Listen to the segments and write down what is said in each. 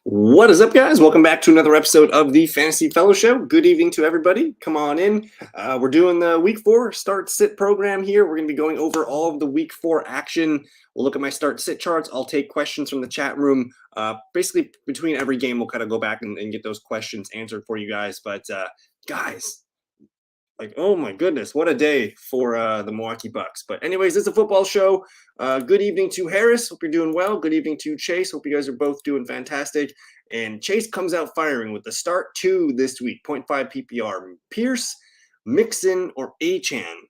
What is up, guys? Welcome back to another episode of the Fantasy Fellow Show. Good evening to everybody. Come on in. We're doing the Week 4 start-sit program here. We're going to be going over all of the Week 4 action. We'll look at my start-sit charts. I'll take questions from the chat room. Basically, between every game, we'll kind of go back and get those questions answered for you guys. But, guys, oh my goodness, what a day for the Milwaukee Bucks. But anyways, it's a football show. Good evening to Harris. Hope you're doing well. Good evening to Chase. Hope you guys are both doing fantastic. And Chase comes out firing with the start 2 this week, 0.5 PPR. Pierce, Mixon, or Achane.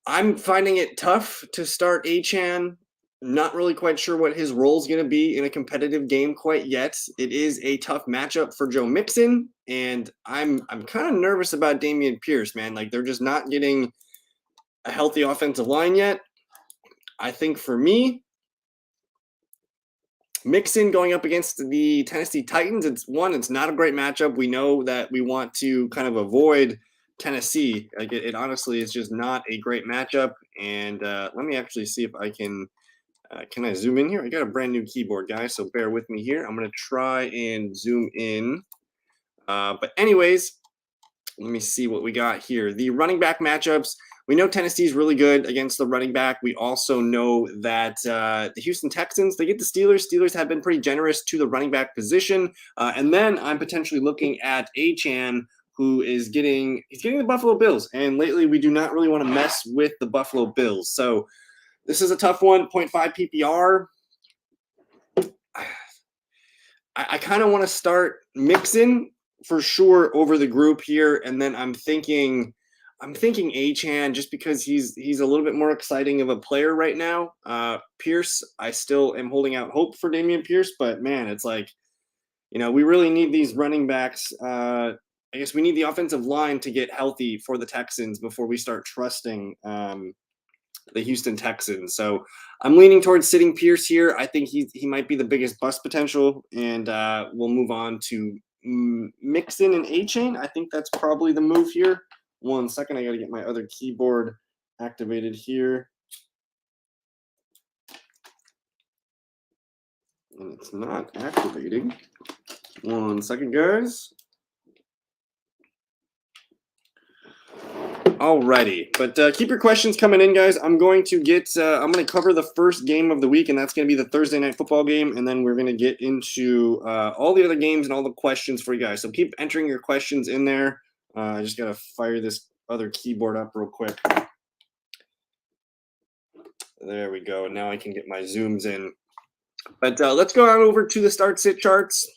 I'm finding it tough to start Achane. Not really quite sure what his role is going to be in a competitive game quite yet. It is a tough matchup for Joe Mixon, and I'm kind of nervous about Dameon Pierce, man. Like, they're just not getting a healthy offensive line yet. I think for me, Mixon going up against the Tennessee Titans, it's not a great matchup. We know that we want to kind of avoid Tennessee. Like, it honestly is just not a great matchup. And let me actually see if I can I zoom in here? I got a brand new keyboard, guys, so bear with me here. I'm going to try and zoom in. But anyways, let me see what we got here. The running back matchups. We know Tennessee's really good against the running back. We also know that the Houston Texans, they get the Steelers. Steelers have been pretty generous to the running back position. And then I'm potentially looking at Achane, who is getting the Buffalo Bills. And lately, we do not really want to mess with the Buffalo Bills. So this is a tough one, 0.5 PPR. I kind of want to start Mixon for sure over the group here, and then I'm thinking Achane just because he's a little bit more exciting of a player right now. Pierce, I still am holding out hope for Dameon Pierce, but man, it's like, we really need these running backs. I guess we need the offensive line to get healthy for the Texans before we start trusting the Houston Texans. So I'm leaning towards sitting Pierce here. I think he might be the biggest bust potential, and we'll move on to Mixon and Achane. I think that's probably the move here. 1 second, I got to get my other keyboard activated here. And it's not activating. 1 second, guys. Alrighty, but keep your questions coming in, guys. I'm going to cover the first game of the week, and that's going to be the Thursday night football game, and then we're going to get into all the other games and all the questions for you guys. So keep entering your questions in there. I just got to fire this other keyboard up real quick. There we go. Now I can get my zooms in. But let's go on over to the start-sit charts.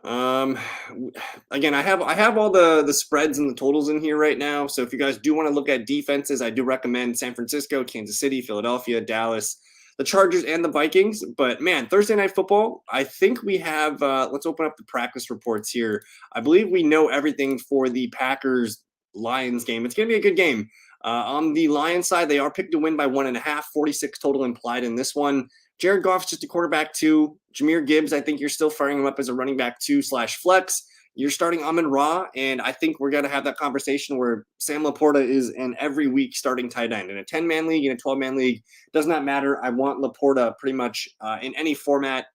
Again, I have all the spreads and the totals in here right now. So if you guys do want to look at defenses, I do recommend San Francisco, Kansas City, Philadelphia, Dallas, the Chargers, and the Vikings. But man, Thursday night football, I think we have, let's open up the practice reports here. I believe we know everything for the Packers-Lions game. It's going to be a good game. On the Lions side, they are picked to win by 1.5, 46 total implied in this one. Jared Goff's just a quarterback 2. Jahmyr Gibbs, I think you're still firing him up as a running back 2/flex. You're starting Amon-Ra, and I think we're going to have that conversation where Sam Laporta is an every week starting tight end. In a 10-man league, in a 12-man league, does not matter. I want Laporta pretty much in any format,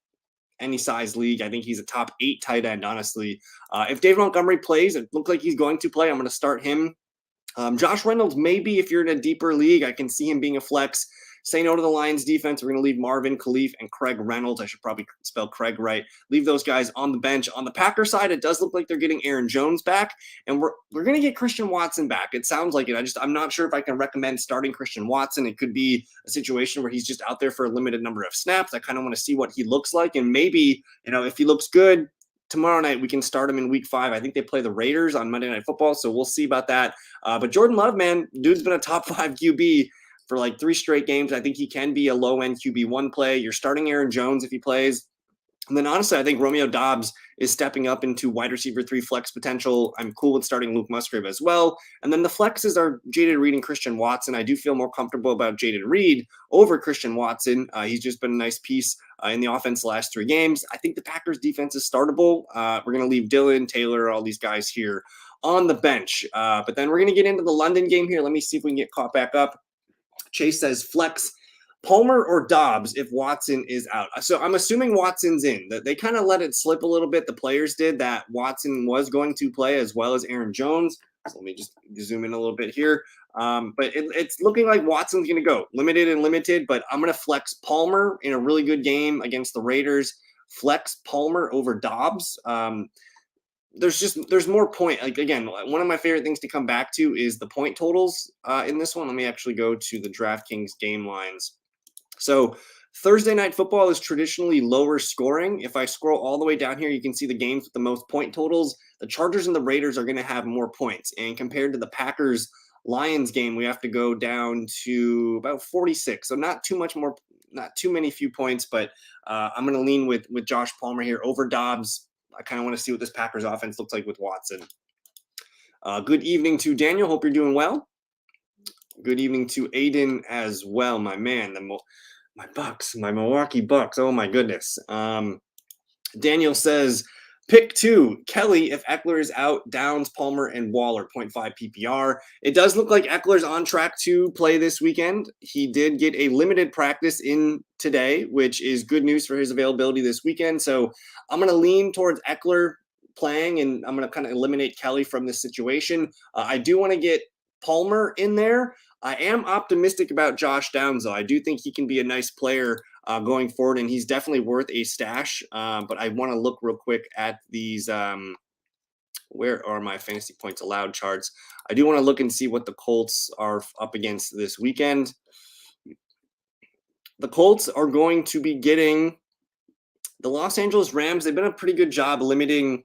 any size league. I think he's a top 8 tight end, honestly. If David Montgomery plays, it looks like he's going to play, I'm going to start him. Josh Reynolds, maybe if you're in a deeper league, I can see him being a flex. Say no to the Lions defense. We're going to leave Marvin, Khalif, and Craig Reynolds. I should probably spell Craig right. Leave those guys on the bench. On the Packers side, it does look like they're getting Aaron Jones back, and we're going to get Christian Watson back. It sounds like it. I'm not sure if I can recommend starting Christian Watson. It could be a situation where he's just out there for a limited number of snaps. I kind of want to see what he looks like, and maybe, if he looks good, tomorrow night, we can start him in week 5. I think they play the Raiders on Monday Night Football, so we'll see about that. But Jordan Love, man, dude's been a top 5 QB for like 3 straight games. I think he can be a low-end QB1 play. You're starting Aaron Jones if he plays. And then honestly, I think Romeo Doubs is stepping up into wide receiver 3 flex potential. I'm cool with starting Luke Musgrave as well. And then the flexes are Jayden Reed and Christian Watson. I do feel more comfortable about Jayden Reed over Christian Watson. He's just been a nice piece in the offense the last 3 games. I think the Packers defense is startable. We're going to leave Dillon, Taylor, all these guys here on the bench. But then we're going to get into the London game here. Let me see if we can get caught back up. Chase says flex Palmer or Dobbs if Watson is out. So I'm assuming Watson's in. They kind of let it slip a little bit. The players did that Watson was going to play as well as Aaron Jones. So let me just zoom in a little bit here. But it's looking like Watson's going to go limited, but I'm going to flex Palmer in a really good game against the Raiders. Flex Palmer over Dobbs. There's more point. Like, again, one of my favorite things to come back to is the point totals in this one. Let me actually go to the DraftKings game lines. So Thursday night football is traditionally lower scoring. If I scroll all the way down here, you can see the games with the most point totals. The Chargers and the Raiders are going to have more points. And compared to the Packers Lions game, we have to go down to about 46. So not too much more, not too many few points, but I'm going to lean with Josh Palmer here over Dobbs. I kind of want to see what this Packers offense looks like with Watson. Good evening to Daniel. Hope you're doing well. Good evening to Aiden as well, my man. My Bucks, my Milwaukee Bucks. Oh my goodness. Daniel says, pick 2, Kelly if Eckler is out, Downs, Palmer, and Waller, 0.5 PPR. It does look like Eckler's on track to play this weekend. He did get a limited practice in today, which is good news for his availability this weekend. So I'm going to lean towards Eckler playing, and I'm going to kind of eliminate Kelly from this situation. I do want to get Palmer in there. I am optimistic about Josh Downs, though. I do think he can be a nice player going forward, and he's definitely worth a stash. But I want to look real quick at these. Where are my fantasy points allowed charts? I do want to look and see what the Colts are up against this weekend. The Colts are going to be getting the Los Angeles Rams. They've been a pretty good job limiting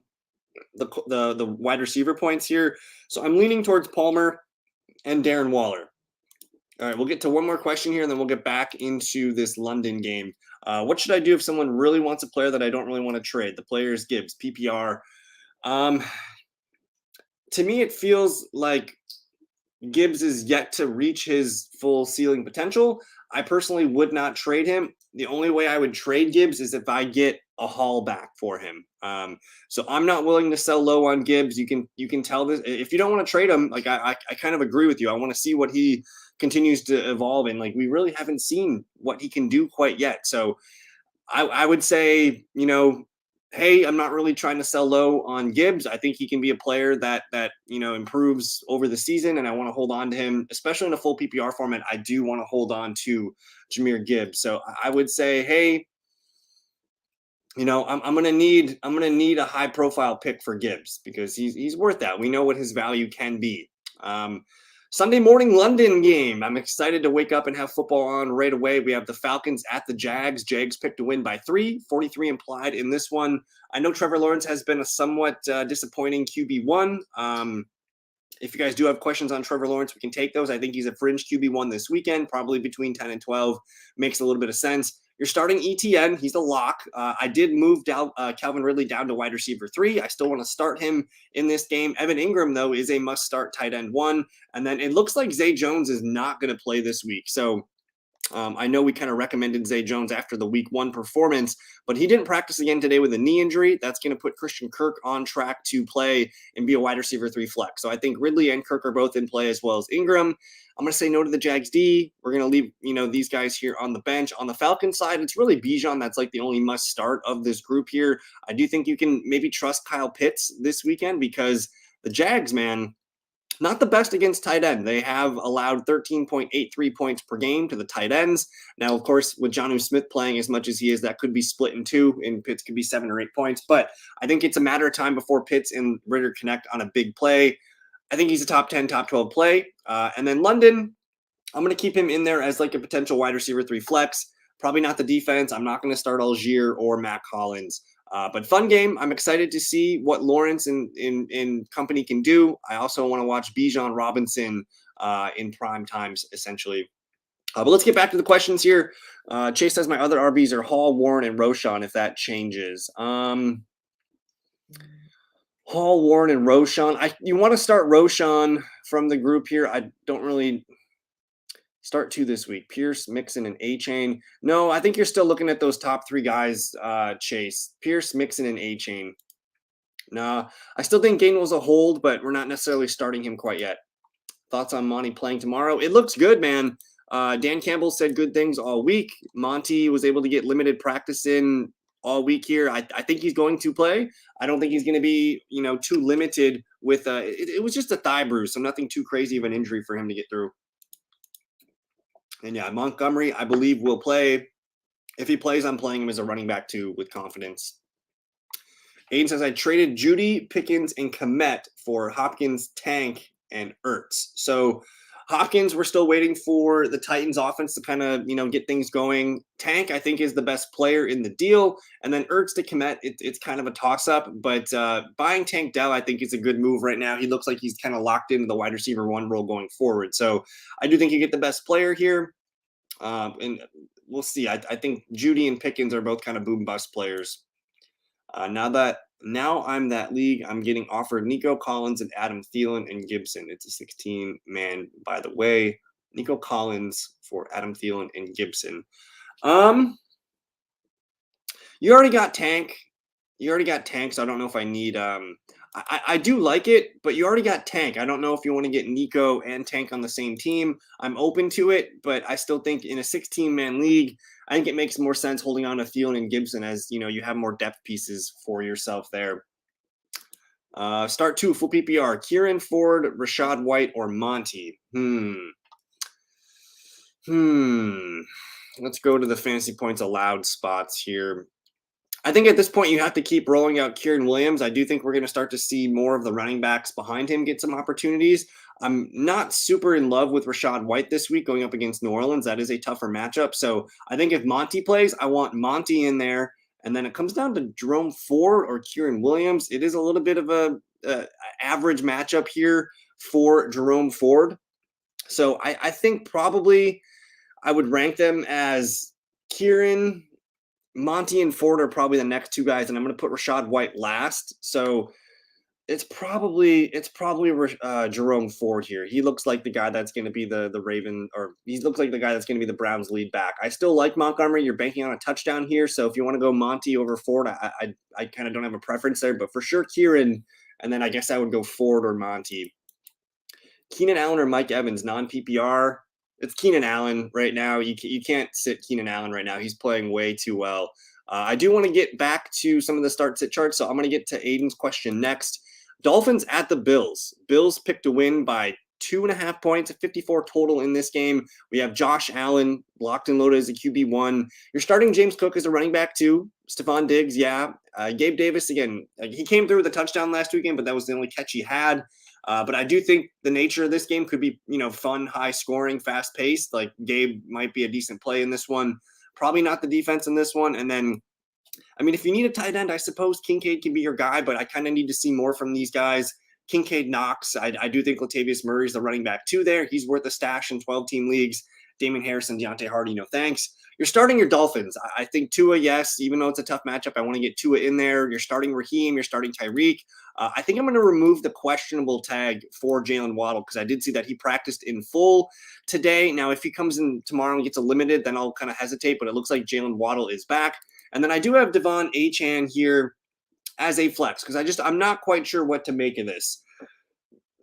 the wide receiver points here. So I'm leaning towards Palmer and Darren Waller. All right, we'll get to one more question here, and then we'll get back into this London game. What should I do if someone really wants a player that I don't really want to trade? The player is Gibbs, PPR. To me, it feels like Gibbs is yet to reach his full ceiling potential. I personally would not trade him. The only way I would trade Gibbs is if I get a haul back for him. So I'm not willing to sell low on Gibbs. You can tell this. If you don't want to trade him, like I kind of agree with you. I want to see what he continues to evolve in. Like, we really haven't seen what he can do quite yet. So I would say, hey, I'm not really trying to sell low on Gibbs. I think he can be a player that improves over the season, and I want to hold on to him, especially in a full PPR format. I do want to hold on to Jahmyr Gibbs. So I would say, hey, I'm gonna need a high profile pick for Gibbs because he's worth that. We know what his value can be. Sunday morning London game. I'm excited to wake up and have football on right away. We have the Falcons at the Jags. Jags picked to win by 3, 43 implied in this one. I know Trevor Lawrence has been a somewhat disappointing QB1. If you guys do have questions on Trevor Lawrence, we can take those. I think he's a fringe QB1 this weekend, probably between 10 and 12. Makes a little bit of sense. You're starting ETN. He's a lock. I did move down Calvin Ridley down to wide receiver 3. I still want to start him in this game. Evan Ingram, though, is a must-start tight end 1. And then it looks like Zay Jones is not going to play this week. So I know we kind of recommended Zay Jones after the week 1 performance, but he didn't practice again today with a knee injury. That's going to put Christian Kirk on track to play and be a wide receiver 3 flex. So I think Ridley and Kirk are both in play, as well as Ingram. I'm going to say no to the Jags D. We're going to leave, these guys here on the bench. On the Falcons side, it's really Bijan that's like the only must start of this group here. I do think you can maybe trust Kyle Pitts this weekend because the Jags, man, not the best against tight end. They have allowed 13.83 points per game to the tight ends. Now, of course, with Jonnu Smith playing as much as he is, that could be split in 2, and Pitts could be 7 or 8 points. But I think it's a matter of time before Pitts and Ritter connect on a big play. I think he's a top 10, top 12 play. And then London, I'm going to keep him in there as like a potential wide receiver 3 flex. Probably not the defense. I'm not going to start Algier or Matt Collins. But fun game. I'm excited to see what Lawrence and company can do. I also want to watch Bijan Robinson in prime times, essentially. But let's get back to the questions here. Chase says my other RBs are Hall, Warren, and Roschon, if that changes. Hall, Warren, and Roschon. You want to start Roschon from the group here. I don't really start 2 this week. Pierce, Mixon, and A-Chain. No, I think you're still looking at those top 3 guys, Chase. Pierce, Mixon, and A-Chain. No, I still think Gainwell's a hold, but we're not necessarily starting him quite yet. Thoughts on Monty playing tomorrow? It looks good, man. Dan Campbell said good things all week. Monty was able to get limited practice in all week here. I think he's going to play. I don't think he's going to be, too limited with it was just a thigh bruise, so nothing too crazy of an injury for him to get through. And yeah, Montgomery, I believe, will play. If he plays, I'm playing him as a running back too with confidence. Aiden says, I traded Judy, Pickens, and Kmet for Hopkins, Tank, and Ertz. So Hopkins, we're still waiting for the Titans offense to kind of, get things going. Tank, I think, is the best player in the deal. And then Ertz to Kmet, it's kind of a toss-up. But buying Tank Dell, I think, is a good move right now. He looks like he's kind of locked into the wide receiver 1 role going forward. So I do think you get the best player here. And we'll see. I think Judy and Pickens are both kind of boom-bust players. Now I'm that league. I'm getting offered Nico Collins and Adam Thielen and Gibson. It's a 16-man, by the way. Nico Collins for Adam Thielen and Gibson. You already got Tank. So I don't know if I need. I do like it, but you already got Tank. I don't know if you want to get Nico and Tank on the same team. I'm open to it, but I still think in a 16-man league, I think it makes more sense holding on to Thielen and Gibson as, you have more depth pieces for yourself there. Start 2, full PPR. Kieran, Ford, Rachaad White, or Monty. Let's go to the fantasy points allowed spots here. I think at this point you have to keep rolling out Kieran Williams. I do think we're going to start to see more of the running backs behind him get some opportunities. I'm not super in love with Rachaad White this week going up against New Orleans. That is a tougher matchup. So I think if Monty plays, I want Monty in there. And then it comes down to Jerome Ford or Kieran Williams. It is a little bit of a average matchup here for Jerome Ford. So I think probably I would rank them as Kieran, Monty, and Ford are probably the next 2 guys, and I'm going to put Rachaad White last. So it's probably Jerome Ford here. He looks like the guy that's going to be the Raven, or he looks like the guy that's going to be the Browns lead back. I still like Montgomery. You're banking on a touchdown here, so if you want to go Monty over Ford, I kind of don't have a preference there, but for sure Kieran, and then I guess I would go Ford or Monty. Keenan Allen or Mike Evans, non-PPR. It's Keenan Allen right now. You can't sit Keenan Allen right now. He's playing way too well. I do want to get back to some of the start-sit charts, so I'm going to get to Aiden's question next. Dolphins at the Bills. Bills picked to win by 2.5 points, 54 total in this game. We have Josh Allen locked and loaded as a QB1. You're starting James Cook as a running back too. Stephon Diggs, yeah. Gabe Davis, again, he came through with a touchdown last weekend, but that was the only catch he had. But I do think the nature of this game could be, fun, high scoring, fast paced. Like Gabe might be a decent play in this one. Probably not the defense in this one. And then, if you need a tight end, I suppose Kincaid can be your guy, but I kind of need to see more from these guys. Kincaid knocks. I do think Latavius Murray's the running back 2 there. He's worth a stash in 12-team leagues. Damon Harrison, Deontay Hardy, no thanks. You're starting your Dolphins. I think Tua, yes, even though it's a tough matchup, I want to get Tua in there. You're starting Raheem. You're starting Tyreek. I think I'm going to remove the questionable tag for Jalen Waddle because I did see that he practiced in full today. Now, if he comes in tomorrow and gets a limited, then I'll kind of hesitate, but it looks like Jalen Waddle is back. And then I do have Devon Achane here as a flex because I'm not quite sure what to make of this.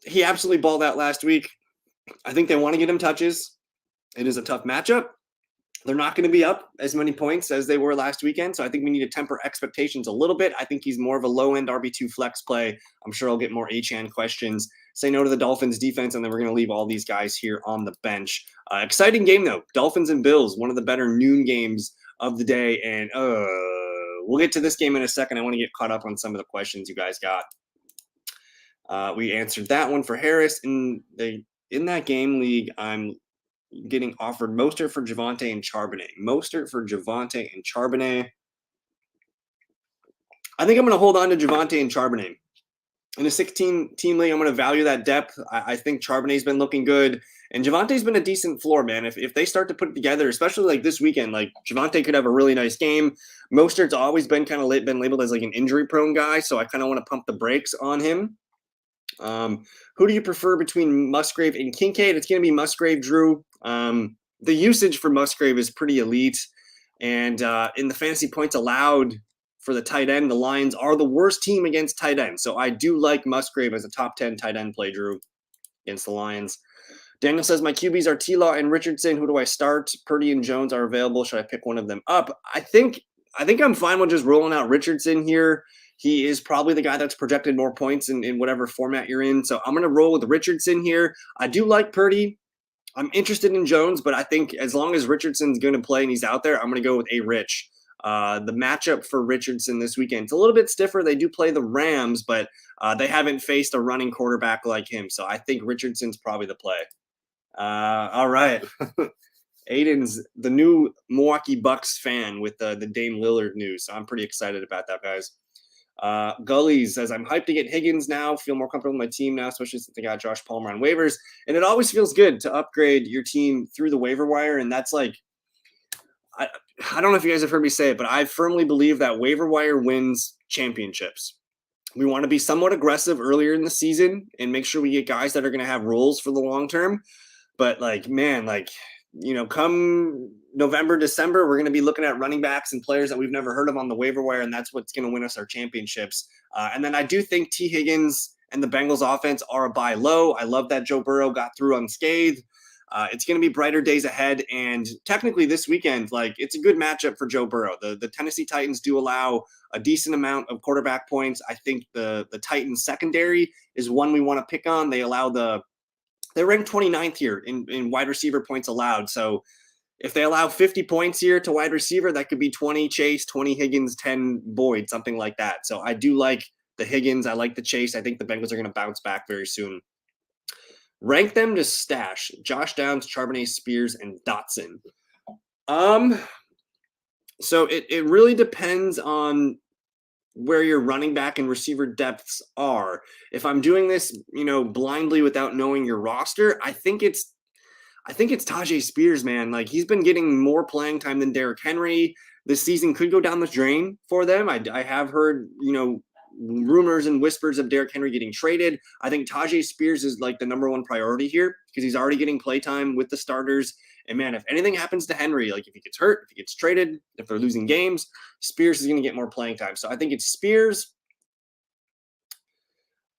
He absolutely balled out last week. I think they want to get him touches. It is a tough matchup. They're not going to be up as many points as they were last weekend, so I think we need to temper expectations a little bit. I think he's more of a low-end RB2 flex play. I'm sure I'll get more Achane questions. Say no to the Dolphins defense, and then we're going to leave all these guys here on the bench. Exciting game, though. Dolphins and Bills, one of the better noon games of the day, and we'll get to this game in a second. I want to get caught up on some of the questions you guys got. We answered that one for Harris. In that game league, I'm getting offered Mostert for Javonte and Charbonnet. I think I'm going to hold on to Javonte and Charbonnet. In a 16-team league, I'm going to value that depth. I think Charbonnet's been looking good. And Javonte's been a decent floor, man. If they start to put it together, especially like this weekend, like Javonte could have a really nice game. Mostert's always been kind of been labeled as like an injury-prone guy, so I kind of want to pump the brakes on him. Who do you prefer between Musgrave and Kincaid? It's going to be Musgrave, Drew. The usage for Musgrave is pretty elite. And in the fantasy points allowed for the tight end, the Lions are the worst team against tight end. So I do like Musgrave as a top 10 tight end play, Drew, against the Lions. Daniel says, my QBs are T-Law and Richardson. Who do I start? Purdy and Jones are available. Should I pick one of them up? I think I'm fine with just rolling out Richardson here. He is probably the guy that's projected more points in whatever format you're in. So I'm going to roll with Richardson here. I do like Purdy. I'm interested in Jones, but I think as long as Richardson's going to play and he's out there, I'm going to go with A. Rich. The matchup for Richardson this weekend, it's a little bit stiffer. They do play the Rams, but they haven't faced a running quarterback like him. So I think Richardson's probably the play. All right. Aiden's the new Milwaukee Bucks fan with the Dame Lillard news. So I'm pretty excited about that, guys. Gullies says, I'm hyped to get Higgins now. Feel more comfortable with my team now, especially since they got Josh Palmer on waivers. And it always feels good to upgrade your team through the waiver wire. And that's like, I don't know if you guys have heard me say it, but I firmly believe that waiver wire wins championships. We want to be somewhat aggressive earlier in the season and make sure we get guys that are going to have roles for the long term. But come November, December, we're going to be looking at running backs and players that we've never heard of on the waiver wire, and that's what's going to win us our championships. And then I do think T. Higgins and the Bengals offense are a buy low. I love that Joe Burrow got through unscathed. It's going to be brighter days ahead, and technically this weekend, it's a good matchup for Joe Burrow. The Tennessee Titans do allow a decent amount of quarterback points. I think the Titans secondary is one we want to pick on. They're ranked 29th here in wide receiver points allowed. So if they allow 50 points here to wide receiver, that could be 20 Chase, 20 Higgins, 10 Boyd, something like that. So I do like the Higgins. I like the Chase. I think the Bengals are going to bounce back very soon. Rank them to stash: Josh Downs, Charbonnet, Spears, and Dotson. So it really depends on where your running back and receiver depths are. If I'm doing this, blindly without knowing your roster, I think it's Tyjae Spears, man. He's been getting more playing time than Derrick Henry. This season could go down the drain for them. I have heard, rumors and whispers of Derrick Henry getting traded. I think Tyjae Spears is the number one priority here because he's already getting playtime with the starters. And man, if anything happens to Henry, if he gets hurt, if he gets traded, if they're losing games, Spears is going to get more playing time. So I think it's Spears.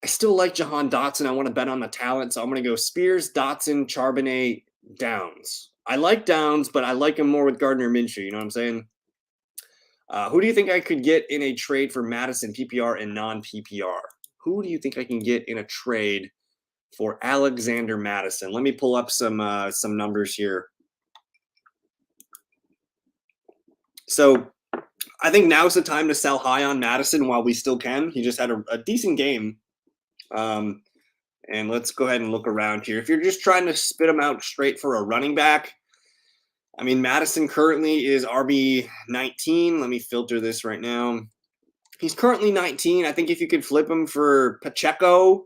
I still like Jahan Dotson. I want to bet on the talent. So I'm going to go Spears, Dotson, Charbonnet, Downs. I like Downs, but I like him more with Gardner Minshew. You know what I'm saying? Who do you think I could get in a trade for Madison, PPR and non-PPR? Who do you think I can get in a trade for Alexander Madison? Let me pull up some numbers here. So I think now's the time to sell high on Madison while we still can. He just had a decent game. And let's go ahead and look around here. If you're just trying to spit him out straight for a running back, I mean, Madison currently is RB 19. Let me filter this right now. He's currently 19. I think if you could flip him for Pacheco,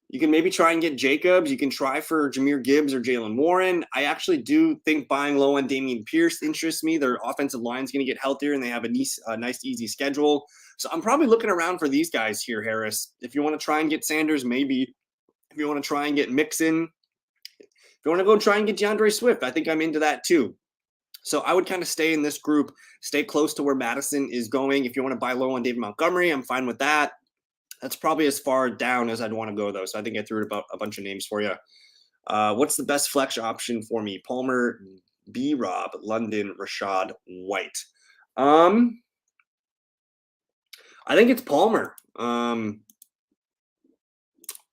you can maybe try and get Jacobs. You can try for Jahmyr Gibbs or Jaylen Warren. I actually do think buying low on Dameon Pierce interests me. Their offensive line is going to get healthier, and they have a nice, easy schedule. So I'm probably looking around for these guys here, Harris. If you want to try and get Sanders, maybe. If you want to try and get Mixon, if you want to go try and get DeAndre Swift, I think I'm into that too. So I would kind of stay in this group, stay close to where Madison is going. If you want to buy low on David Montgomery, I'm fine with that. That's probably as far down as I'd want to go, though. So I think I threw about a bunch of names for you. What's the best flex option for me? Palmer, B-Rob, London, Rashad, White. I think it's Palmer.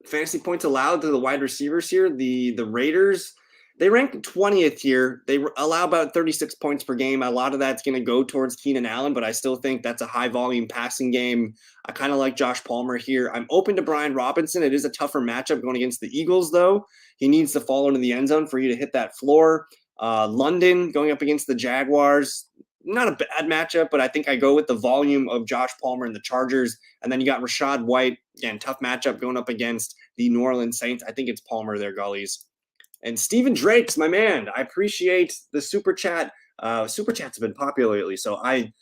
Fantasy points allowed to the wide receivers here. The Raiders, they rank 20th here. They allow about 36 points per game. A lot of that's going to go towards Keenan Allen, but I still think that's a high-volume passing game. I kind of like Josh Palmer here. I'm open to Brian Robinson. It is a tougher matchup going against the Eagles, though. He needs to fall into the end zone for you to hit that floor. London going up against the Jaguars. Not a bad matchup, but I think I go with the volume of Josh Palmer and the Chargers. And then you got Rashad White. Again, tough matchup going up against the New Orleans Saints. I think it's Palmer there, Gullies. And Stephen Drake's my man. I appreciate the super chat. Super chats have been popular lately, so I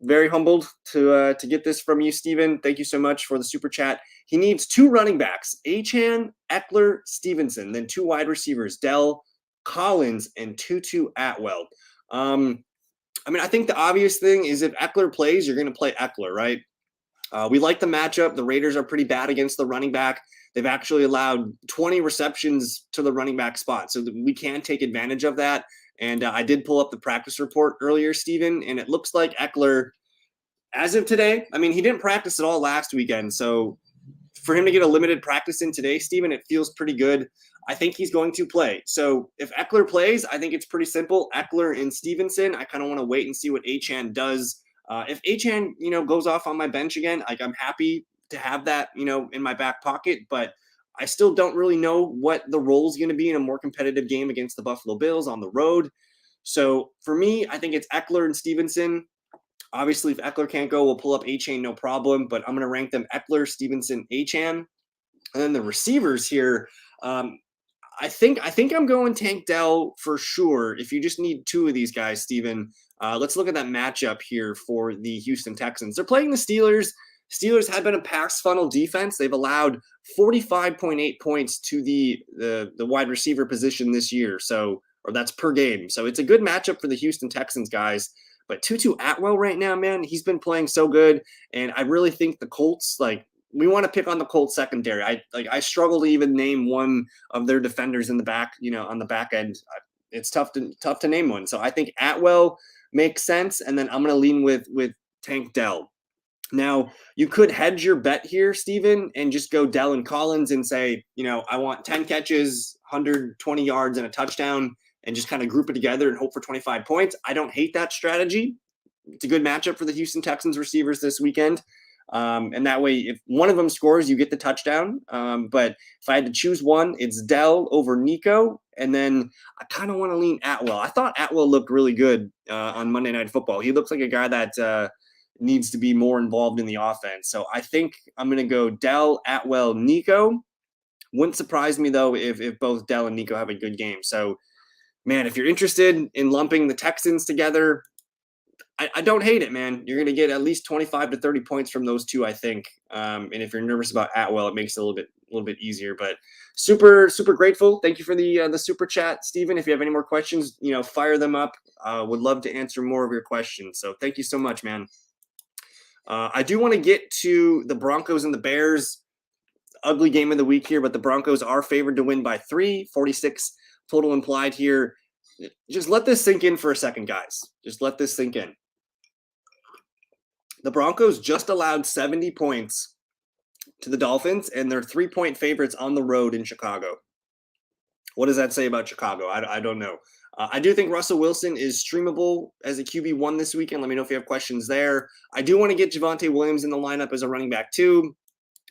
very humbled to get this from you, Stephen. Thank you so much for the super chat. He needs 2 running backs: Achane, Eckler, Stevenson, then 2 wide receivers: Dell, Collins, and Tutu Atwell. I think the obvious thing is if Eckler plays, you're going to play Eckler, right? We like the matchup. The Raiders are pretty bad against the running back. they've actually allowed 20 receptions to the running back spot. So we can take advantage of that. And I did pull up the practice report earlier, Steven, and it looks like Eckler, as of today, I mean, he didn't practice at all last weekend. So for him to get a limited practice in today, Steven, it feels pretty good. I think he's going to play. So if Eckler plays, I think it's pretty simple. Eckler and Stevenson, I kind of want to wait and see what Achane does. If Achane, goes off on my bench again, like I'm happy to have that, in my back pocket, but I still don't really know what the role is going to be in a more competitive game against the Buffalo Bills on the road. So for me, I think it's Eckler and Stevenson. Obviously, if Eckler can't go, we'll pull up Achane, no problem. But I'm going to rank them Eckler, Stevenson, Achane. And then the receivers here, I think I'm going Tank Dell for sure. If you just need two of these guys, Steven, let's look at that matchup here for the Houston Texans. They're playing the Steelers. Steelers have been a pass funnel defense. They've allowed 45.8 points to the wide receiver position this year. So, or that's per game. So it's a good matchup for the Houston Texans guys. But Tutu Atwell right now, man, he's been playing so good. And I really think the Colts, we want to pick on the Colts secondary. I struggle to even name one of their defenders in the back, on the back end. It's tough to name one. So I think Atwell makes sense. And then I'm going to lean with Tank Dell. Now, you could hedge your bet here, Steven, and just go Dell and Collins and say, I want 10 catches, 120 yards, and a touchdown, and just kind of group it together and hope for 25 points. I don't hate that strategy. It's a good matchup for the Houston Texans receivers this weekend. And that way, if one of them scores, you get the touchdown. But if I had to choose one, it's Dell over Nico. And then I kind of want to lean Atwell. I thought Atwell looked really good on Monday Night Football. He looks like a guy that needs to be more involved in the offense. So I think I'm going to go Dell, Atwell, Nico. Wouldn't surprise me, though, if both Dell and Nico have a good game. So, man, if you're interested in lumping the Texans together, I don't hate it, man. You're going to get at least 25 to 30 points from those two, I think. And if you're nervous about Atwell, it makes it a little bit easier. But super, super grateful. Thank you for the super chat, Steven. If you have any more questions, fire them up. Would love to answer more of your questions. So thank you so much, man. I do want to get to the Broncos and the Bears. Ugly game of the week here, but the Broncos are favored to win by 46 total implied here. Just let this sink in for a second, guys. Just let this sink in. The Broncos just allowed 70 points to the Dolphins, and they're 3-point favorites on the road in Chicago. What does that say about Chicago? I don't know. I do think Russell Wilson is streamable as a QB1 this weekend. Let me know if you have questions there. I do want to get Javonte Williams in the lineup as a running back too.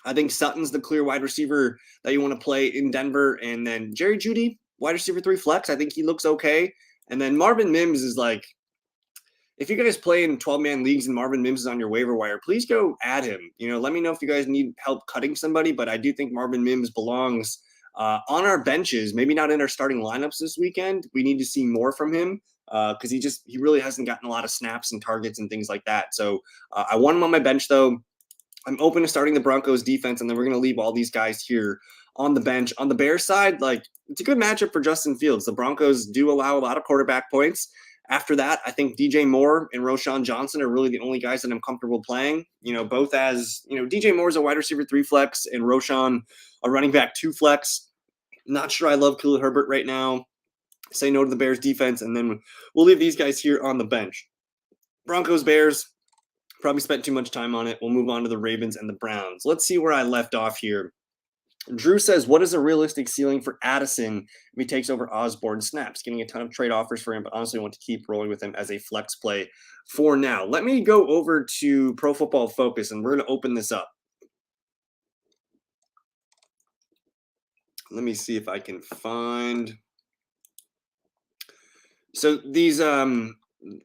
I think Sutton's the clear wide receiver that you want to play in Denver. And then Jerry Jeudy, wide receiver 3 flex. I think he looks okay. And then Marvin Mims is if you guys play in 12-man leagues and Marvin Mims is on your waiver wire, please go add him. Let me know if you guys need help cutting somebody, but I do think Marvin Mims belongs on our benches, maybe not in our starting lineups this weekend. We need to see more from him because he really hasn't gotten a lot of snaps and targets and things like that. So I want him on my bench, though. I'm open to starting the Broncos defense, and then we're going to leave all these guys here on the bench. On the Bears side, it's a good matchup for Justin Fields. The Broncos do allow a lot of quarterback points. After that, I think DJ Moore and Roschon Johnson are really the only guys that I'm comfortable playing, both as, DJ Moore is a wide receiver 3 flex and Roschon a running back 2 flex. Not sure I love Khalil Herbert right now. Say no to the Bears defense, and then we'll leave these guys here on the bench. Broncos, Bears, probably spent too much time on it. We'll move on to the Ravens and the Browns. Let's see where I left off here. Drew says, what is a realistic ceiling for Addison if he takes over Osborne snaps? Getting a ton of trade offers for him, but honestly want to keep rolling with him as a flex play for now. Let me go over to Pro Football Focus, and we're going to open this up. Let me see if I can find. So these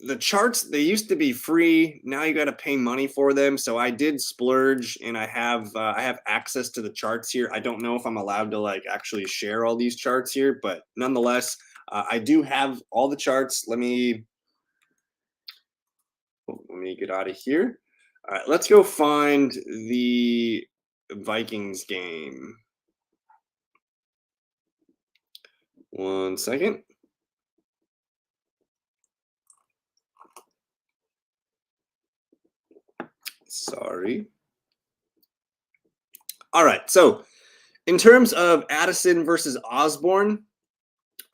the charts, they used to be free. Now you got to pay money for them. So I did splurge, and I have access to the charts here. I don't know if I'm allowed to actually share all these charts here, but nonetheless, I do have all the charts. Let me get out of here. All right, let's go find the Vikings game. 1 second. Sorry. All right. So In terms of Addison versus Osborne,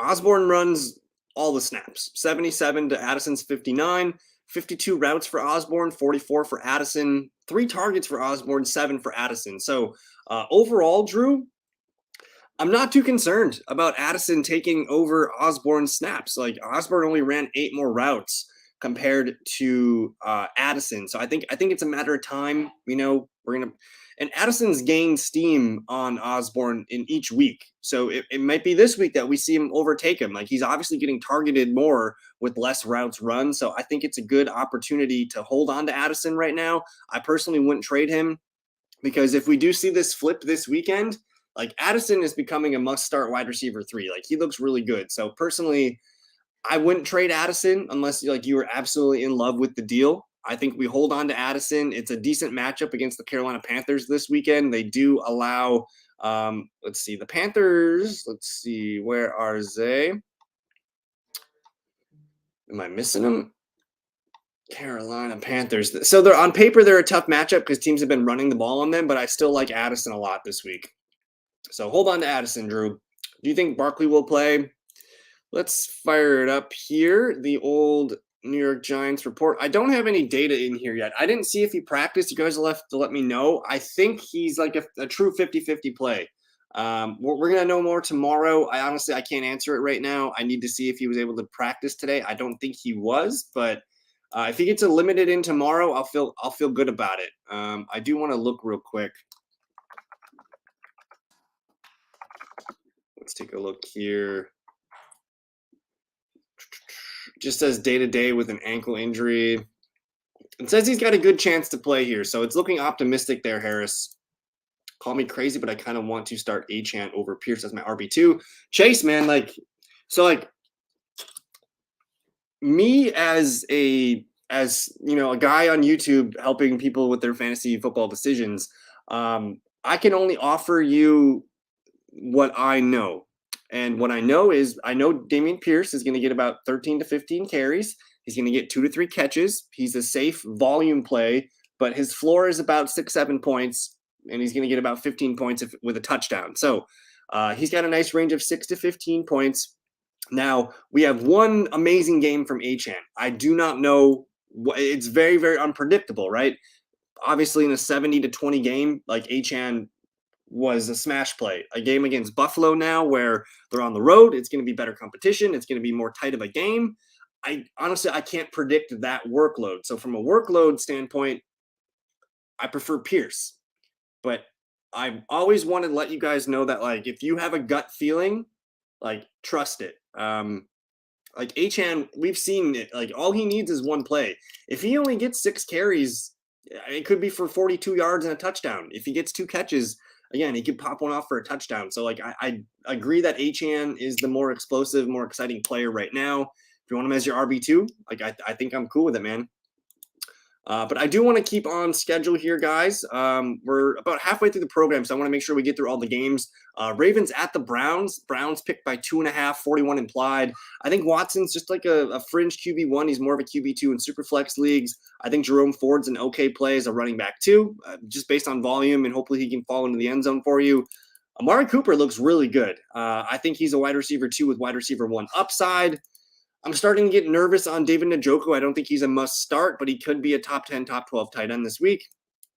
Osborne runs all the snaps. 77 to Addison's 59, 52 routes for Osborne, 44 for Addison, 3 targets for Osborne, 7 for Addison. So overall, Drew, I'm not too concerned about Addison taking over Osborne's snaps. Like Osborne only ran 8 more routes compared to Addison. So I think it's a matter of time. You know, we're gonna and Addison's gained steam on Osborne in each week. So it might be this week that we see him overtake him. Like he's obviously getting targeted more with less routes run. So I think it's a good opportunity to hold on to Addison right now. I personally wouldn't trade him because if we do see this flip this weekend, like Addison is becoming a must start wide receiver 3. Like he looks really good. So personally, I wouldn't trade Addison unless like you were absolutely in love with the deal. I think we hold on to Addison. It's a decent matchup against the Carolina Panthers this weekend. They do allow let's see, the Panthers, let's see, where are they? Am I missing them? Carolina Panthers. So they're on paper, they're a tough matchup because teams have been running the ball on them, but I still like Addison a lot this week. So hold on to Addison, Drew. Do you think Barkley will play? Let's fire it up here. The old New York Giants report. I don't have any data in here yet. I didn't see if he practiced. You guys will have to let me know. I think he's like a true 50-50 play. We're going to know more tomorrow. I can't answer it right now. I need to see if he was able to practice today. I don't think he was, but if he gets a limited in tomorrow, I'll feel good about it. I do want to look real quick. Let's take a look here. Just says day-to-day with an ankle injury. It says he's got a good chance to play here, so it's looking optimistic there, Harris. Call me crazy, but I kind of want to start Achane over Pierce as my RB2. Chase, man, me as a guy on YouTube helping people with their fantasy football decisions, I can only offer you what I know. And what I know is I know Dameon Pierce is going to get about 13 to 15 carries. He's going to get 2 to 3 catches. He's a safe volume play, but his floor is about 6-7 points, and he's going to get about 15 points with a touchdown. So he's got a nice range of 6 to 15 points. Now, we have one amazing game from Achane. I do not know. It's very, very unpredictable, right? Obviously, in a 70 to 20 game, like Achane was a smash play. A game against Buffalo now where they're on the road. It's going to be better competition. It's going to be more tight of a game. I can't predict that workload. So from a workload standpoint, I prefer Pierce. But I've always wanted to let you guys know that, like, if you have a gut feeling, like, trust it. Like Achane, we've seen it. Like, all he needs is one play. If he only gets 6 carries, it could be for 42 yards and a touchdown. If he gets 2 catches, again, he could pop one off for a touchdown. So, like, I agree that Achane is the more explosive, more exciting player right now. If you want him as your RB2, like, I think I'm cool with it, man. But I do want to keep on schedule here, guys. We're about halfway through the program, so I want to make sure we get through all the games. Ravens at the Browns. Browns picked by 2.5, 41 implied. I think Watson's just like a fringe QB1. He's more of a QB2 in Superflex leagues. I think Jerome Ford's an okay play as a running back too, just based on volume, and hopefully he can fall into the end zone for you. Amari Cooper looks really good. I think he's a wide receiver 2 with wide receiver 1 upside. I'm starting to get nervous on David Njoku. I don't think he's a must start, but he could be a top 10, top 12 tight end this week.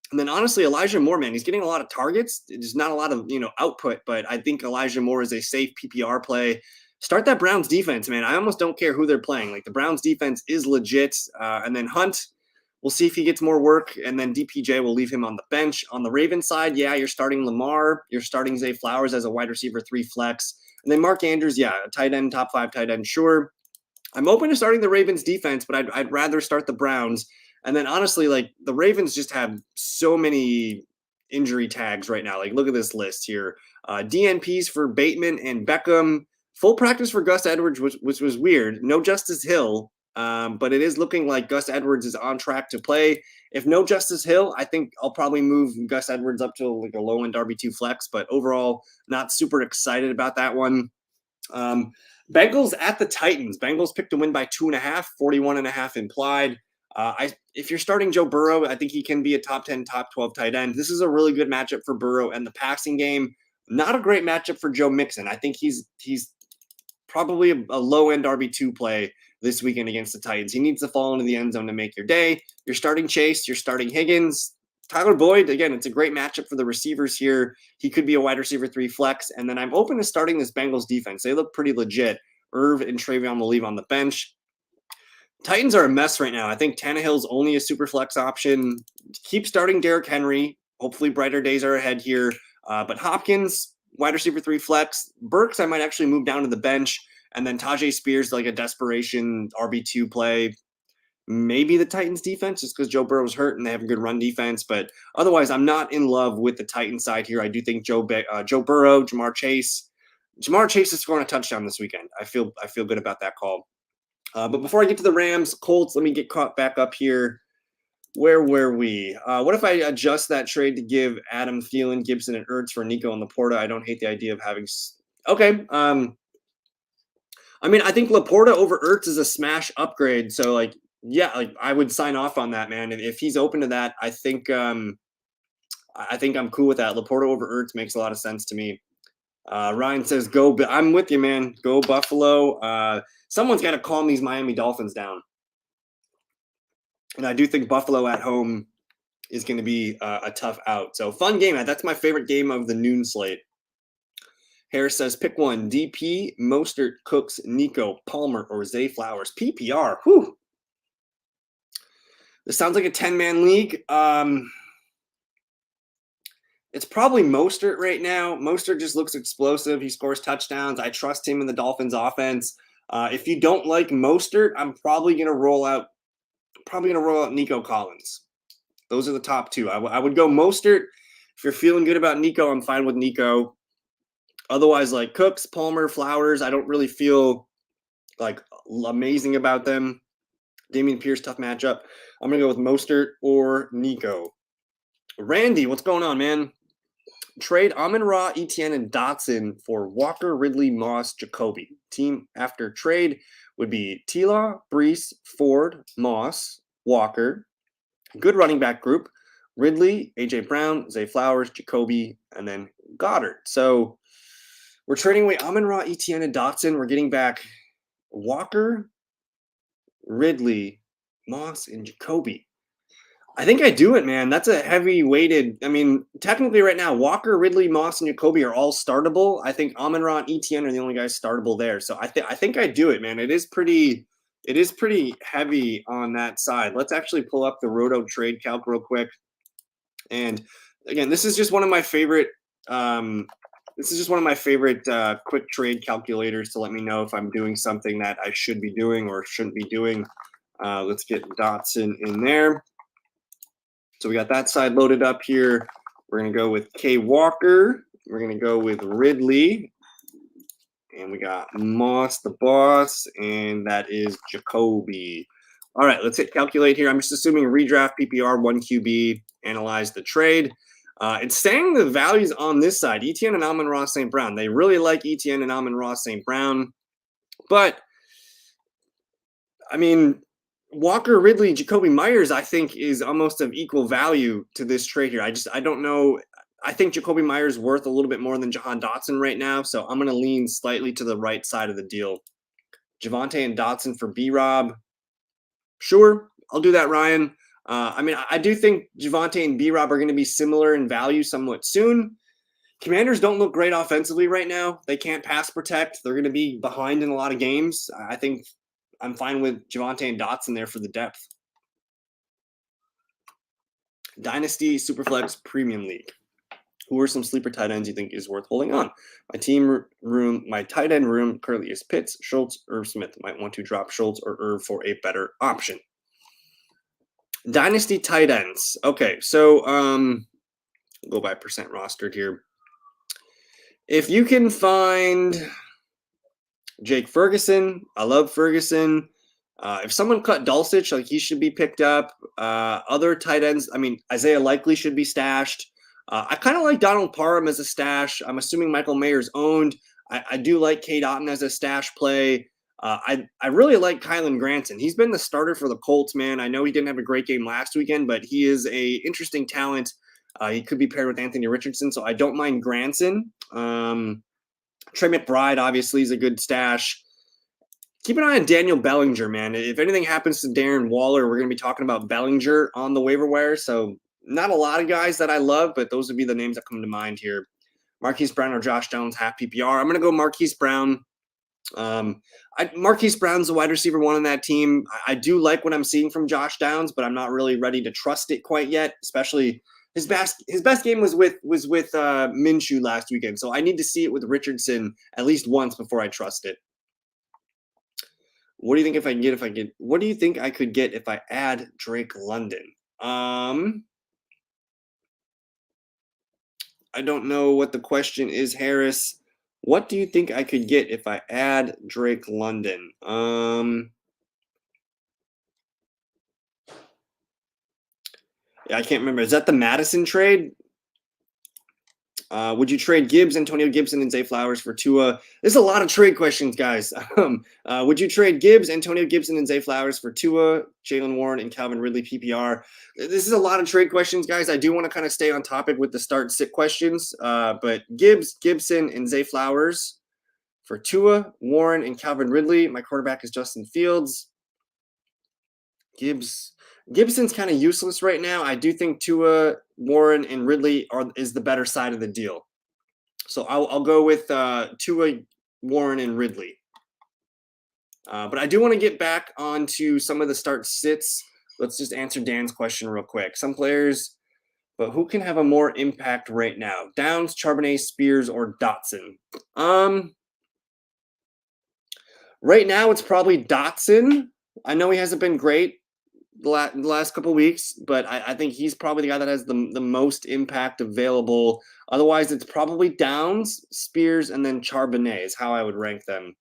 And then honestly, Elijah Moore, man, he's getting a lot of targets. There's not a lot of, output, but I think Elijah Moore is a safe PPR play. Start that Browns defense, man. I almost don't care who they're playing. Like, the Browns defense is legit. And then Hunt, we'll see if he gets more work. And then DPJ will leave him on the bench. On the Ravens side, yeah, you're starting Lamar. You're starting Zay Flowers as a wide receiver 3 flex. And then Mark Andrews, yeah, a tight end, top 5 tight end, sure. I'm open to starting the Ravens defense, but I'd rather start the Browns. And then honestly, like, the Ravens just have so many injury tags right now. Like, look at this list here. DNPs for Bateman and Beckham. Full practice for Gus Edwards, which was weird. No Justice Hill, but it is looking like Gus Edwards is on track to play. If no Justice Hill, I think I'll probably move Gus Edwards up to like a low-end RB2 flex. But overall, not super excited about that one. Bengals at the Titans. Bengals picked to win by 2.5, 41.5 implied. If you're starting Joe Burrow, I think he can be a top 10, top 12 tight end. This is a really good matchup for Burrow and the passing game. Not a great matchup for Joe Mixon. I think he's probably a low-end RB2 play this weekend against the Titans. He needs to fall into the end zone to make your day. You're starting Chase. You're starting Higgins. Tyler Boyd, again, it's a great matchup for the receivers here. He could be a wide receiver 3 flex. And then I'm open to starting this Bengals defense. They look pretty legit. Irv and Travion will leave on the bench. Titans are a mess right now. I think Tannehill's only a super flex option. Keep starting Derrick Henry. Hopefully brighter days are ahead here. But Hopkins, wide receiver 3 flex. Burks, I might actually move down to the bench. And then Tajay Spears, like a desperation RB2 play. Maybe the Titans defense, just because Joe Burrow's hurt and they have a good run defense. But otherwise, I'm not in love with the Titans side here. I do think Joe Burrow, Jamar Chase. Jamar Chase is scoring a touchdown this weekend. I feel good about that call. But before I get to the Rams, Colts, let me get caught back up here. Where were we? What if I adjust that trade to give Adam Thielen, Gibson, and Ertz for Nico and Laporta? I don't hate the idea of having. Okay. I mean, I think Laporta over Ertz is a smash upgrade. So, like, yeah, like I would sign off on that, man. If he's open to that, I think I'm cool with that. Laporta over Ertz makes a lot of sense to me. Ryan says, "Go!" I'm with you, man. Go Buffalo. Someone's got to calm these Miami Dolphins down. And I do think Buffalo at home is going to be a tough out. So fun game. That's my favorite game of the noon slate. Harris says, pick one. DP, Mostert, Cooks, Nico, Palmer, or Zay Flowers. PPR. Whew. This sounds like a 10-man league. It's probably Mostert right now. Mostert just looks explosive. He scores touchdowns. I trust him in the Dolphins offense. If you don't like Mostert, I'm probably going to roll out Nico Collins. Those are the top two. I would go Mostert. If you're feeling good about Nico, I'm fine with Nico. Otherwise, like Cooks, Palmer, Flowers, I don't really feel like amazing about them. Dameon Pierce, tough matchup. I'm going to go with Mostert or Nico. Randy, what's going on, man? Trade Amon-Ra, Etienne, and Dotson for Walker, Ridley, Moss, Jacoby. Team after trade would be Tila, Brees, Ford, Moss, Walker. Good running back group. Ridley, A.J. Brown, Zay Flowers, Jacoby, and then Goddard. So we're trading away Amon-Ra, Etienne, and Dotson. We're getting back Walker, Ridley, Moss, and Jacoby. I think I do it, man. That's a heavy weighted. I mean, technically right now, Walker, Ridley, Moss, and Jacoby are all startable. I think Amon-Ra and Etienne are the only guys startable there. So I think I do it, man. It is pretty heavy on that side. Let's actually pull up the Roto trade calc real quick. And again, this is just one of my favorite quick trade calculators to let me know if I'm doing something that I should be doing or shouldn't be doing. Let's get Dotson in there. So we got that side loaded up here. We're going to go with K. Walker. We're going to go with Ridley. And we got Moss, the boss. And that is Jacoby. All right, let's hit calculate here. I'm just assuming redraft PPR, 1 QB, analyze the trade. It's saying the values on this side, Etienne and Amon-Ra St. Brown. They really like Etienne and Amon-Ra St. Brown. But, I mean, Walker, Ridley, Jacoby Myers, I think, is almost of equal value to this trade here. I don't know. I think Jacoby Myers is worth a little bit more than Jahan Dotson right now, so I'm going to lean slightly to the right side of the deal. Javonte and Dotson for B-Rob. Sure, I'll do that, Ryan. I mean, I do think Javonte and B-Rob are going to be similar in value somewhat soon. Commanders don't look great offensively right now. They can't pass protect. They're going to be behind in a lot of games. I think I'm fine with Javonte and Dotson there for the depth. Dynasty, Superflex, Premium League. Who are some sleeper tight ends you think is worth holding on? My tight end room currently is Pitts, Schultz, Irv Smith. Might want to drop Schultz or Irv for a better option. Dynasty tight ends. Okay, so go by percent rostered here. If you can find Jake Ferguson, I love Ferguson. If someone cut Dulcich, like he should be picked up. Other tight ends, I mean, Isaiah Likely should be stashed. I kind of like Donald Parham as a stash. I'm assuming Michael Mayer's owned. I do like Cade Otton as a stash play. I really like Kylen Granson. He's been the starter for the Colts, man. I know he didn't have a great game last weekend, but he is a interesting talent. He could be paired with Anthony Richardson, so I don't mind Granson. Trey McBride obviously is a good stash. Keep an eye on Daniel Bellinger, man. If anything happens to Darren Waller, we're going to be talking about Bellinger on the waiver wire. So not a lot of guys that I love, but those would be the names that come to mind here. Marquise Brown or Josh Downs, half PPR. I'm going to go Marquise Brown. Marquise Brown's the wide receiver one on that team. I do like what I'm seeing from Josh Downs, but I'm not really ready to trust it quite yet. Especially his best game was with Minshew last weekend. So I need to see it with Richardson at least once before I trust it. What do you think what do you think I could get if I add Drake London? I don't know what the question is, Harris. What do you think I could get if I add Drake London? Yeah, I can't remember. Is that the Madison trade? Would you trade Gibbs, Antonio Gibson, and Zay Flowers for Tua? There's a lot of trade questions, guys. Would you trade Gibbs, Antonio Gibson, and Zay Flowers for Tua, Jaylen Warren, and Calvin Ridley PPR? This is a lot of trade questions, guys. I do want to kind of stay on topic with the start sit questions. But Gibbs, Gibson, and Zay Flowers for Tua, Warren, and Calvin Ridley. My quarterback is Justin Fields. Gibson's kind of useless right now. I do think Tua, Warren, and Ridley is the better side of the deal. So I'll go with Tua, Warren, and Ridley. But I do want to get back onto some of the start sits. Let's just answer Dan's question real quick. Some players, but who can have a more impact right now? Downs, Charbonnet, Spears, or Dotson? Right now, it's probably Dotson. I know he hasn't been great the last couple of weeks, but I think he's probably the guy that has the most impact available. Otherwise, it's probably Downs, Spears, and then Charbonnet is how I would rank them.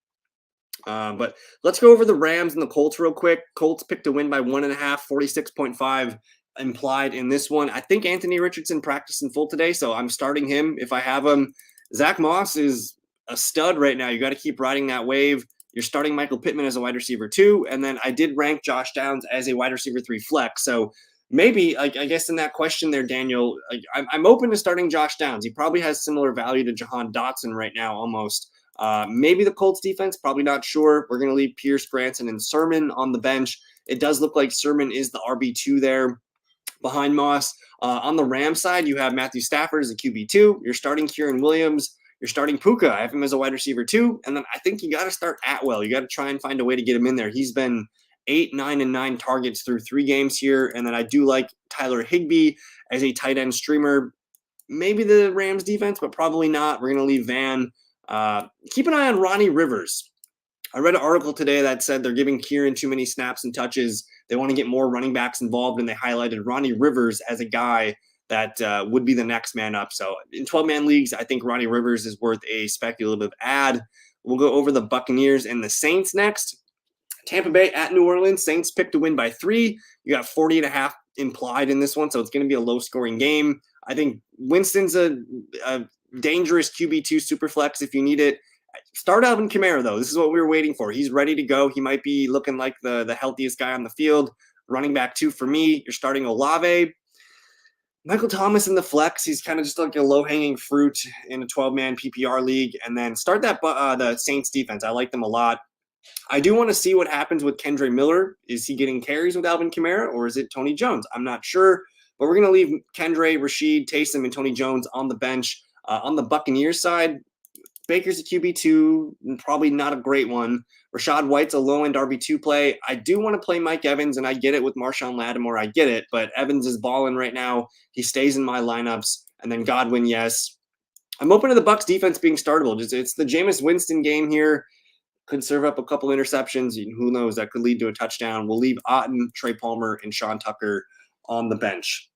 But let's go over the Rams and the Colts real quick. Colts picked to win by 1.5, 46.5 implied in this one. I think Anthony Richardson practiced in full today, so I'm starting him if I have him. Zach Moss is a stud right now. You got to keep riding that wave. You're starting Michael Pittman as a wide receiver 2, and then I did rank Josh Downs as a wide receiver 3 flex. So maybe, I guess in that question there, Daniel, I'm open to starting Josh Downs. He probably has similar value to Jahan Dotson right now almost. Maybe the Colts defense, probably not sure. We're going to leave Pierce, Granson, and Sermon on the bench. It does look like Sermon is the RB2 there behind Moss. On the Rams side, you have Matthew Stafford as a QB2. You're starting Kieran Williams. You're starting Puka. I have him as a wide receiver 2. And then I think you got to start Atwell. You got to try and find a way to get him in there. He's been 8, 9, and 9 targets through 3 games here. And then I do like Tyler Higbee as a tight end streamer. Maybe the Rams defense, but probably not. We're going to leave Van. Keep an eye on Ronnie Rivers. I read an article today that said they're giving Kieran too many snaps and touches. They want to get more running backs involved, and they highlighted Ronnie Rivers as a guy that would be the next man up. So in 12-man leagues, I think Ronnie Rivers is worth a speculative add. We'll go over the Buccaneers and the Saints next. Tampa Bay at New Orleans. Saints picked to win by 3. You got 40.5 implied in this one, so it's going to be a low-scoring game. I think Winston's a dangerous QB2 super flex if you need it. Start Alvin Kamara, though. This is what we were waiting for. He's ready to go. He might be looking like the healthiest guy on the field. Running back 2 for me. You're starting Olave. Michael Thomas in the flex. He's kind of just like a low-hanging fruit in a 12-man PPR league. And then start the Saints defense. I like them a lot. I do want to see what happens with Kendre Miller. Is he getting carries with Alvin Kamara, or is it Tony Jones? I'm not sure. But we're going to leave Kendre, Rashid, Taysom, and Tony Jones on the bench. On the Buccaneers side, Baker's a QB2, probably not a great one. Rashad White's a low-end RB2 play. I do want to play Mike Evans, and I get it with Marshawn Lattimore. I get it, but Evans is balling right now. He stays in my lineups. And then Godwin, yes. I'm open to the Bucs defense being startable. It's the Jameis Winston game here. Could serve up a couple interceptions. Who knows? That could lead to a touchdown. We'll leave Otten, Trey Palmer, and Sean Tucker on the bench.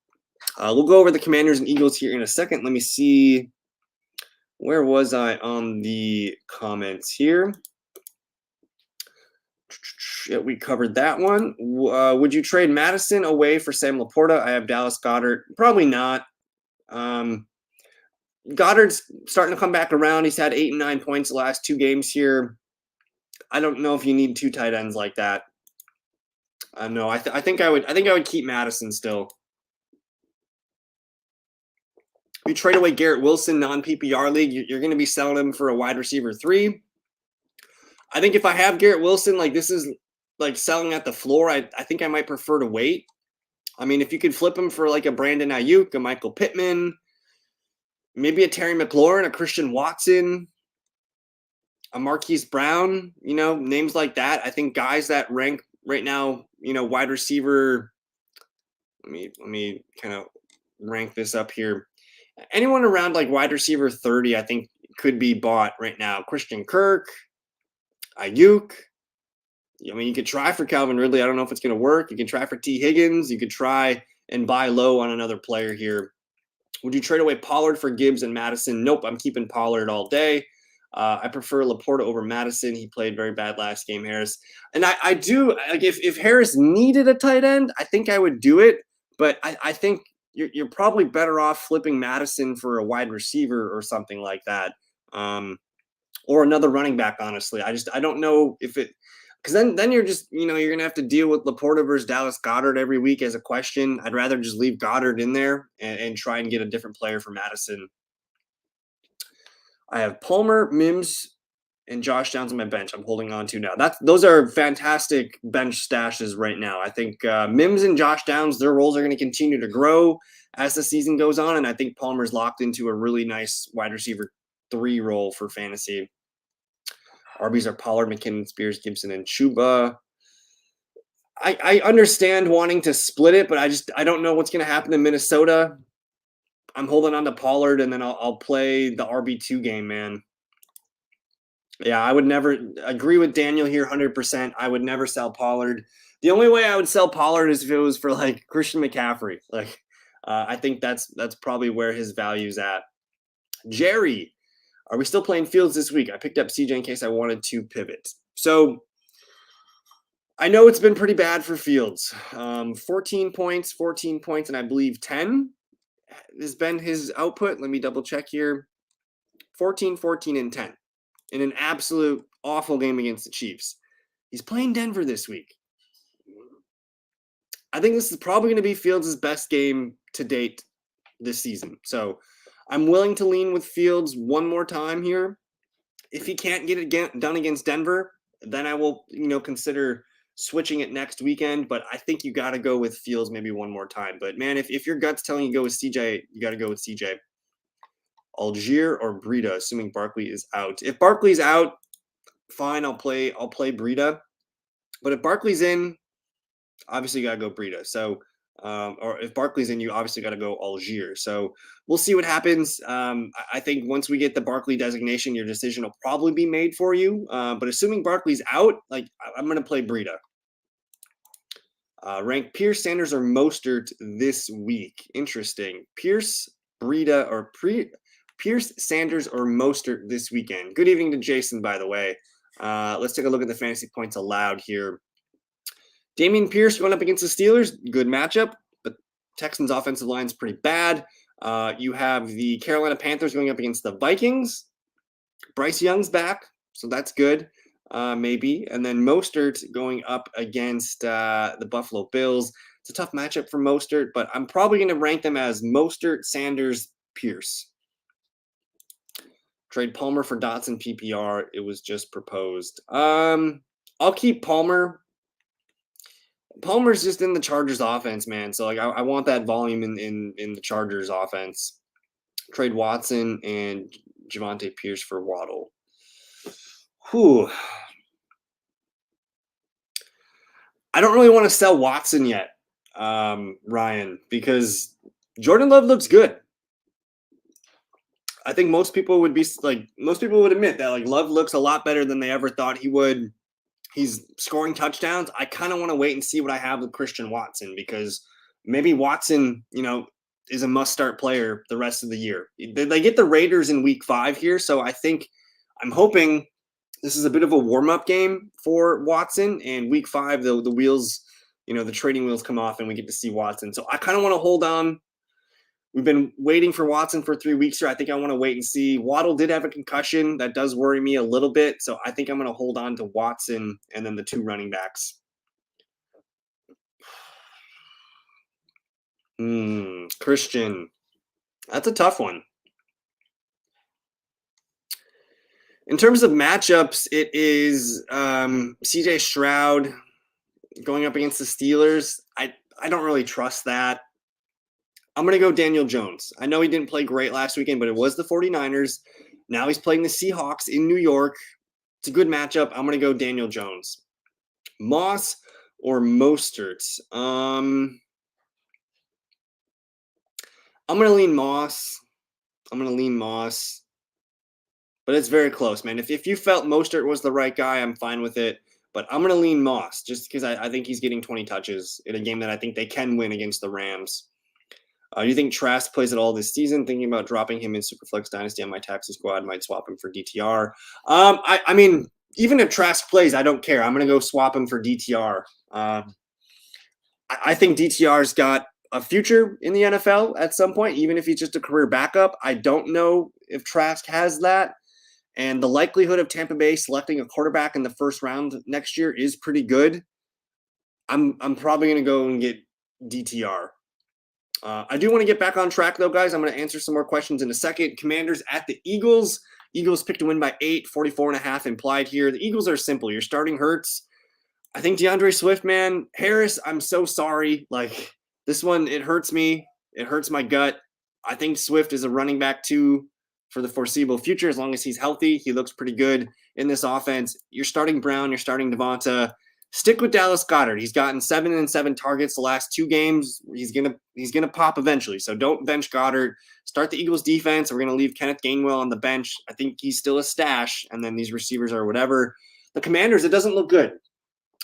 We'll go over the Commanders and Eagles here in a second. Let me see. Where was I on the comments here? Yeah, we covered that one. Would you trade Madison away for Sam Laporta? I have Dallas Goedert. Probably not. Goddard's starting to come back around. He's had 8 and 9 points the last 2 games here. I don't know if you need 2 tight ends like that. No, I think I would keep Madison still. You trade away Garrett Wilson, non-PPR league, you're going to be selling him for a wide receiver 3. I think if I have Garrett Wilson, like this is like selling at the floor, I think I might prefer to wait. I mean, if you could flip him for like a Brandon Ayuk, a Michael Pittman, maybe a Terry McLaurin, a Christian Watson, a Marquise Brown, names like that. I think guys that rank right now, wide receiver. Let me kind of rank this up here. Anyone around like wide receiver 30, I think could be bought right now. Christian Kirk, Ayuk. I mean, you could try for Calvin Ridley. I don't know if it's going to work. You can try for T. Higgins. You could try and buy low on another player here. Would you trade away Pollard for Gibbs and Madison? Nope, I'm keeping Pollard all day. I prefer Laporta over Madison. He played very bad last game, Harris. And I do, like, if Harris needed a tight end, I think I would do it. But I think you're probably better off flipping Madison for a wide receiver or something like that. Or another running back, honestly. I don't know if it, because then you're just, you're going to have to deal with Laporta versus Dallas Goedert every week as a question. I'd rather just leave Goddard in there and try and get a different player for Madison. I have Palmer, Mims, and Josh Downs on my bench. I'm holding on to now. Those are fantastic bench stashes right now. I think Mims and Josh Downs, their roles are going to continue to grow as the season goes on, and I think Palmer's locked into a really nice wide receiver 3 role for fantasy. RBs are Pollard, McKinnon, Spears, Gibson, and Chuba. I understand wanting to split it, but I don't know what's going to happen in Minnesota. I'm holding on to Pollard, and then I'll play the RB2 game, man. Yeah, I would never agree with Daniel here 100%. I would never sell Pollard. The only way I would sell Pollard is if it was for like Christian McCaffrey. Like, I think that's probably where his value's at. Jerry, are we still playing Fields this week? I picked up CJ in case I wanted to pivot. So I know it's been pretty bad for Fields. 14 points, and I believe 10 has been his output. Let me double check here. 14, and 10 in an absolute awful game against the Chiefs. He's playing Denver this week. I think this is probably going to be Fields' best game to date this season. So I'm willing to lean with Fields one more time here. If he can't get it done against Denver, then I will, consider switching it next weekend. But I think you got to go with Fields maybe one more time. But man, if your gut's telling you to go with CJ, you got to go with CJ. Algier or Breida, assuming Barkley is out. If Barkley's out, fine, I'll play Breida. But if Barkley's in, obviously you got to go Breida. So, or if Barkley's in, you obviously got to go Algier. So we'll see what happens. I think once we get the Barkley designation, your decision will probably be made for you. But assuming Barkley's out, like I'm going to play Breida. Rank Pierce, Sanders, or Mostert this week. Interesting. Pierce, Breida, or Pierce, Sanders, or Mostert this weekend. Good evening to Jason, by the way. Let's take a look at the fantasy points allowed here. Dameon Pierce going up against the Steelers. Good matchup, but Texans' offensive line is pretty bad. You have the Carolina Panthers going up against the Vikings. Bryce Young's back, so that's good, maybe. And then Mostert going up against the Buffalo Bills. It's a tough matchup for Mostert, but I'm probably going to rank them as Mostert, Sanders, Pierce. Trade Palmer for Dotson PPR. It was just proposed. I'll keep Palmer. Palmer's just in the Chargers offense, man. So like I want that volume in the Chargers offense. Trade Watson and Javonte Pierce for Waddle. Whew. I don't really want to sell Watson yet, Ryan, because Jordan Love looks good. I think most people would admit that like Love looks a lot better than they ever thought he would. He's scoring touchdowns. I kind of want to wait and see what I have with Christian Watson because maybe Watson, is a must-start player the rest of the year. They get the Raiders in week 5 here, so I'm hoping this is a bit of a warm-up game for Watson, and week 5, the wheels, the trading wheels come off and we get to see Watson. So I kind of want to hold on. We've been waiting for Watson for 3 weeks here. I think I want to wait and see. Waddle did have a concussion. That does worry me a little bit. So I think I'm going to hold on to Watson and then the 2 running backs. Christian. That's a tough one. In terms of matchups, it is CJ Stroud going up against the Steelers. I don't really trust that. I'm going to go Daniel Jones. I know he didn't play great last weekend, but it was the 49ers. Now he's playing the Seahawks in New York. It's a good matchup. I'm going to go Daniel Jones. Moss or Mostert? I'm going to lean Moss. But it's very close, man. If you felt Mostert was the right guy, I'm fine with it. But I'm going to lean Moss just because I think he's getting 20 touches in a game that I think they can win against the Rams. Do you think Trask plays at all this season? Thinking about dropping him in Superflex Dynasty on my taxi squad, might swap him for DTR. I mean, even if Trask plays, I don't care. I'm going to go swap him for DTR. I think DTR's got a future in the NFL at some point, even if he's just a career backup. I don't know if Trask has that. And the likelihood of Tampa Bay selecting a quarterback in the first round next year is pretty good. I'm probably going to go and get DTR. I do want to get back on track, though, guys. I'm going to answer some more questions in a second. Commanders at the Eagles. Eagles picked to win by 8, 44.5 implied here. The Eagles are simple. You're starting Hurts. I think DeAndre Swift, man. Harris, I'm so sorry. Like, this one, it hurts me. It hurts my gut. I think Swift is a running back, too, for the foreseeable future. As long as he's healthy, he looks pretty good in this offense. You're starting Brown. You're starting Devonta. Stick with Dallas Goedert. He's gotten 7 and 7 targets the last 2 games. He's gonna pop eventually. So don't bench Goddard. Start the Eagles defense. We're gonna leave Kenneth Gainwell on the bench. I think he's still a stash. And then these receivers are whatever. The Commanders, it doesn't look good.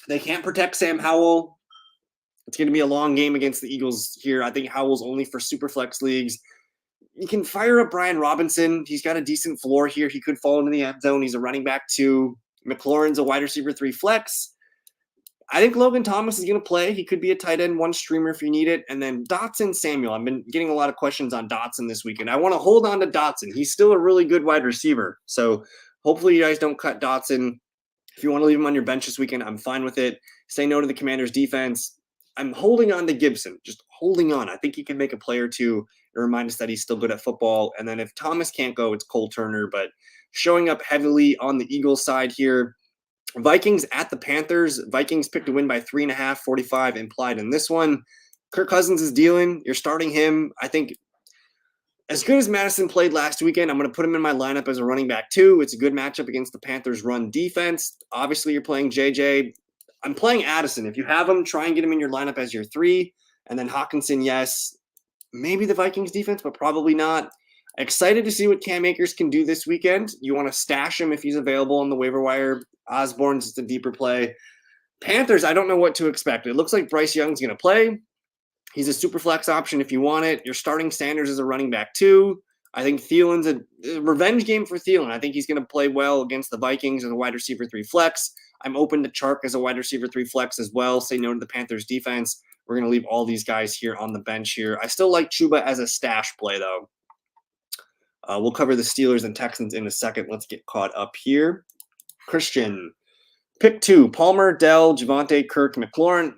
They can't protect Sam Howell. It's gonna be a long game against the Eagles here. I think Howell's only for super flex leagues. You can fire up Brian Robinson. He's got a decent floor here. He could fall into the end zone. He's a running back 2. McLaurin's a wide receiver 3 flex. I think Logan Thomas is going to play. He could be a tight end 1 streamer if you need it. And then Dotson Samuel. I've been getting a lot of questions on Dotson this weekend. I want to hold on to Dotson. He's still a really good wide receiver. So hopefully you guys don't cut Dotson. If you want to leave him on your bench this weekend, I'm fine with it. Say no to the Commanders defense. I'm holding on to Gibson, just holding on. I think he can make a play or two and remind us that he's still good at football. And then if Thomas can't go, it's Cole Turner. But showing up heavily on the Eagles side here, Vikings at the Panthers. Vikings picked to win by 3.5, 45 implied in this one. Kirk Cousins is dealing. You're starting him. I think as good as Madison played last weekend, I'm going to put him in my lineup as a running back 2. It's a good matchup against the Panthers' run defense. Obviously, you're playing JJ. I'm playing Addison. If you have him, try and get him in your lineup as your 3. And then Hawkinson, yes. Maybe the Vikings defense, but probably not. Excited to see what Cam Akers can do this weekend. You want to stash him if he's available on the waiver wire. Osborne's just a deeper play. Panthers, I don't know what to expect. It looks like Bryce Young's going to play. He's a super flex option if you want it. You're starting Sanders as a running back 2. I think Thielen's a revenge game for Thielen. I think he's going to play well against the Vikings as a wide receiver 3 flex. I'm open to Chark as a wide receiver 3 flex as well. Say no to the Panthers defense. We're going to leave all these guys here on the bench here. I still like Chuba as a stash play, though. We'll cover the Steelers and Texans in a second. Let's get caught up here. Christian, pick 2. Palmer, Dell, Javonte, Kirk, McLaurin.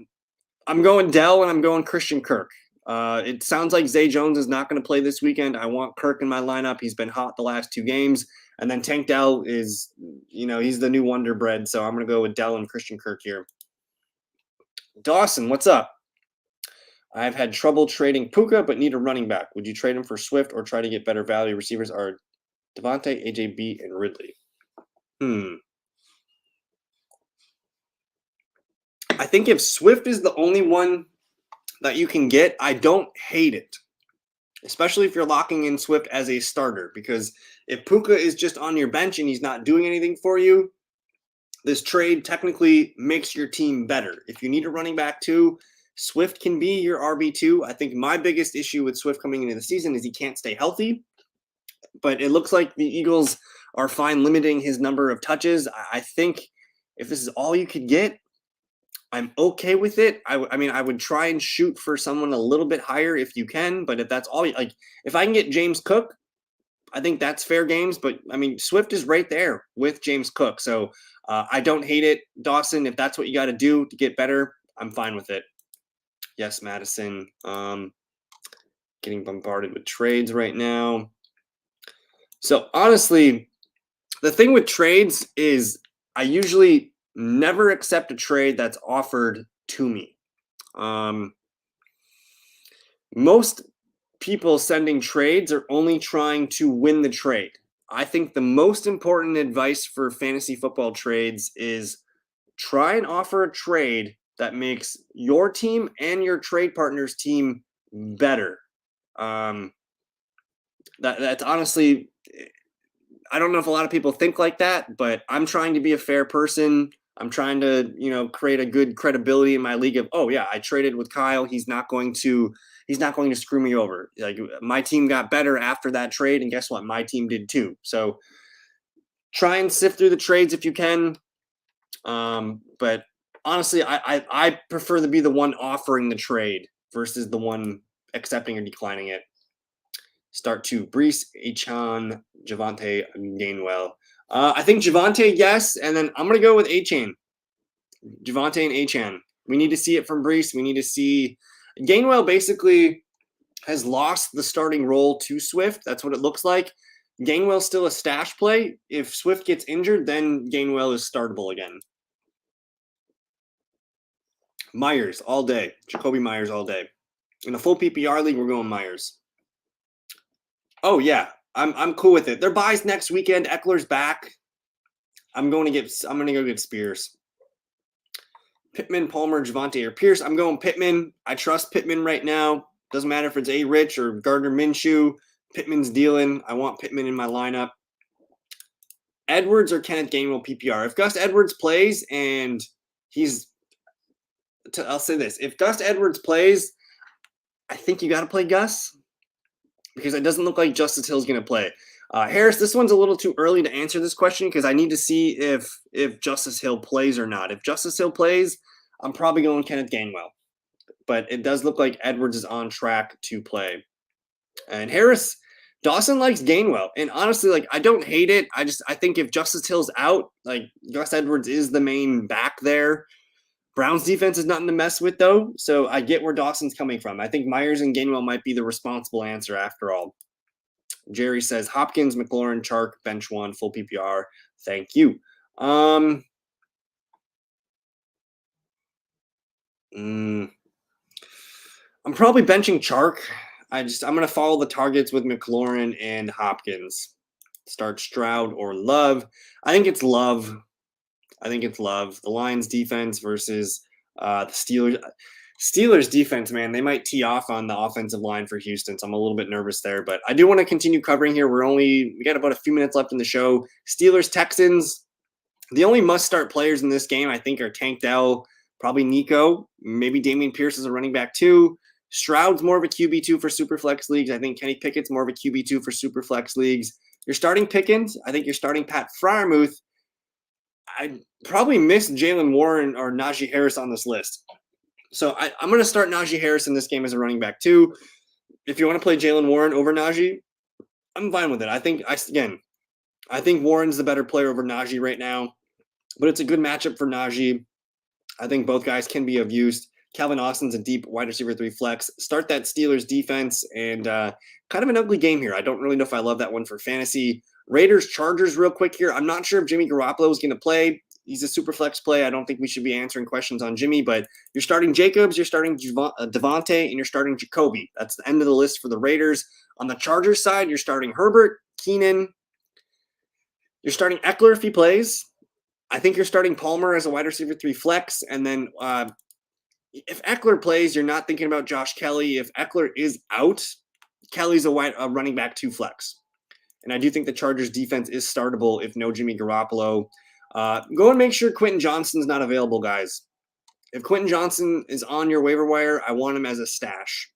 I'm going Dell and I'm going Christian Kirk. It sounds like Zay Jones is not going to play this weekend. I want Kirk in my lineup. He's been hot the last 2 games. And then Tank Dell is, he's the new Wonder Bread. So I'm going to go with Dell and Christian Kirk here. Dawson, what's up? I've had trouble trading Puka, but need a running back. Would you trade him for Swift or try to get better value? Receivers are Devontae, AJB, and Ridley. I think if Swift is the only one that you can get, I don't hate it. Especially if you're locking in Swift as a starter. Because if Puka is just on your bench and he's not doing anything for you, this trade technically makes your team better. If you need a running back too, Swift can be your RB2. I think my biggest issue with Swift coming into the season is he can't stay healthy. But it looks like the Eagles are fine limiting his number of touches. I think if this is all you could get, I'm okay with it. I mean, I would try and shoot for someone a little bit higher if you can. But if that's all, if I can get James Cook, I think that's fair games. But, I mean, Swift is right there with James Cook. So I don't hate it. Dawson, if that's what you got to do to get better, I'm fine with it. Yes, Madison. getting bombarded with trades right now. So honestly, the thing with trades is I usually never accept a trade that's offered to me. Most people sending trades are only trying to win the trade. I think the most important advice for fantasy football trades is try and offer a trade that makes your team and your trade partner's team better. That's honestly, I don't know if a lot of people think like that, but I'm trying to be a fair person. I'm trying to, create a good credibility in my league of, oh yeah, I traded with Kyle. He's not going to screw me over. Like my team got better after that trade, and guess what? My team did too. So try and sift through the trades if you can. But honestly, I prefer to be the one offering the trade versus the one accepting or declining it. Start to Breece, Achane, Javonte, Gainwell. I think Javonte, yes, and then I'm gonna go with Achane. Javonte and Achane. We need to see it from Breece. We need to see Gainwell basically has lost the starting role to Swift. That's what it looks like. Gainwell's still a stash play. If Swift gets injured, then Gainwell is startable again. Myers all day. Jacoby Myers all day. In a full PPR league, we're going Myers. Oh yeah, I'm cool with it. Their buys next weekend. Eckler's back. I'm gonna go get Spears. Pittman, Palmer, Javonte, or Pierce. I'm going Pittman. I trust Pittman right now. Doesn't matter if it's A. Rich or Gardner Minshew. Pittman's dealing. I want Pittman in my lineup. Edwards or Kenneth Gainwell PPR. If Gus Edwards plays and I'll say this. If Gus Edwards plays, I think you got to play Gus because it doesn't look like Justice Hill's going to play. Harris, this one's a little too early to answer this question because I need to see if Justice Hill plays or not. If Justice Hill plays, I'm probably going Kenneth Gainwell. But it does look like Edwards is on track to play. And Harris, Dawson likes Gainwell. And honestly, like I don't hate it. I think if Justice Hill's out, like Gus Edwards is the main back there. Browns defense is nothing to mess with though. So I get where Dawson's coming from. I think Myers and Gainwell might be the responsible answer after all. Jerry says Hopkins, McLaurin, Chark, bench one, full PPR. Thank you. I'm probably benching Chark. I'm going to follow the targets with McLaurin and Hopkins. Start Stroud or Love. I think it's Love. The Lions defense versus the Steelers. Steelers defense, man, they might tee off on the offensive line for Houston. So I'm a little bit nervous there, but I do want to continue covering here. We got about a few minutes left in the show. Steelers, Texans. The only must-start players in this game, I think, are Tank Dell, probably Nico, maybe Dameon Pierce is a running back too. Stroud's more of a QB2 for Superflex leagues. I think Kenny Pickett's more of a QB2 for Superflex leagues. You're starting Pickens. I think you're starting Pat Freiermuth. I probably missed Jalen Warren or Najee Harris on this list. So I'm going to start Najee Harris in this game as a running back too. If you want to play Jalen Warren over Najee, I'm fine with it. I think Warren's the better player over Najee right now, but it's a good matchup for Najee. I think both guys can be of use. Calvin Austin's a deep wide receiver 3 flex. Start that Steelers defense and kind of an ugly game here. I don't really know if I love that one for fantasy. Raiders, Chargers real quick here. I'm not sure if Jimmy Garoppolo is going to play. He's a super flex play. I don't think we should be answering questions on Jimmy, but you're starting Jacobs, you're starting Devontae, and you're starting Jacoby. That's the end of the list for the Raiders. On the Chargers side, you're starting Herbert, Keenan. You're starting Eckler if he plays. I think you're starting Palmer as a wide receiver 3 flex. And then if Eckler plays, you're not thinking about Josh Kelly. If Eckler is out, Kelly's a running back 2 flex. And I do think the Chargers defense is startable if no Jimmy Garoppolo. Go and make sure Quentin Johnston's not available, guys. If Quentin Johnston is on your waiver wire, I want him as a stash.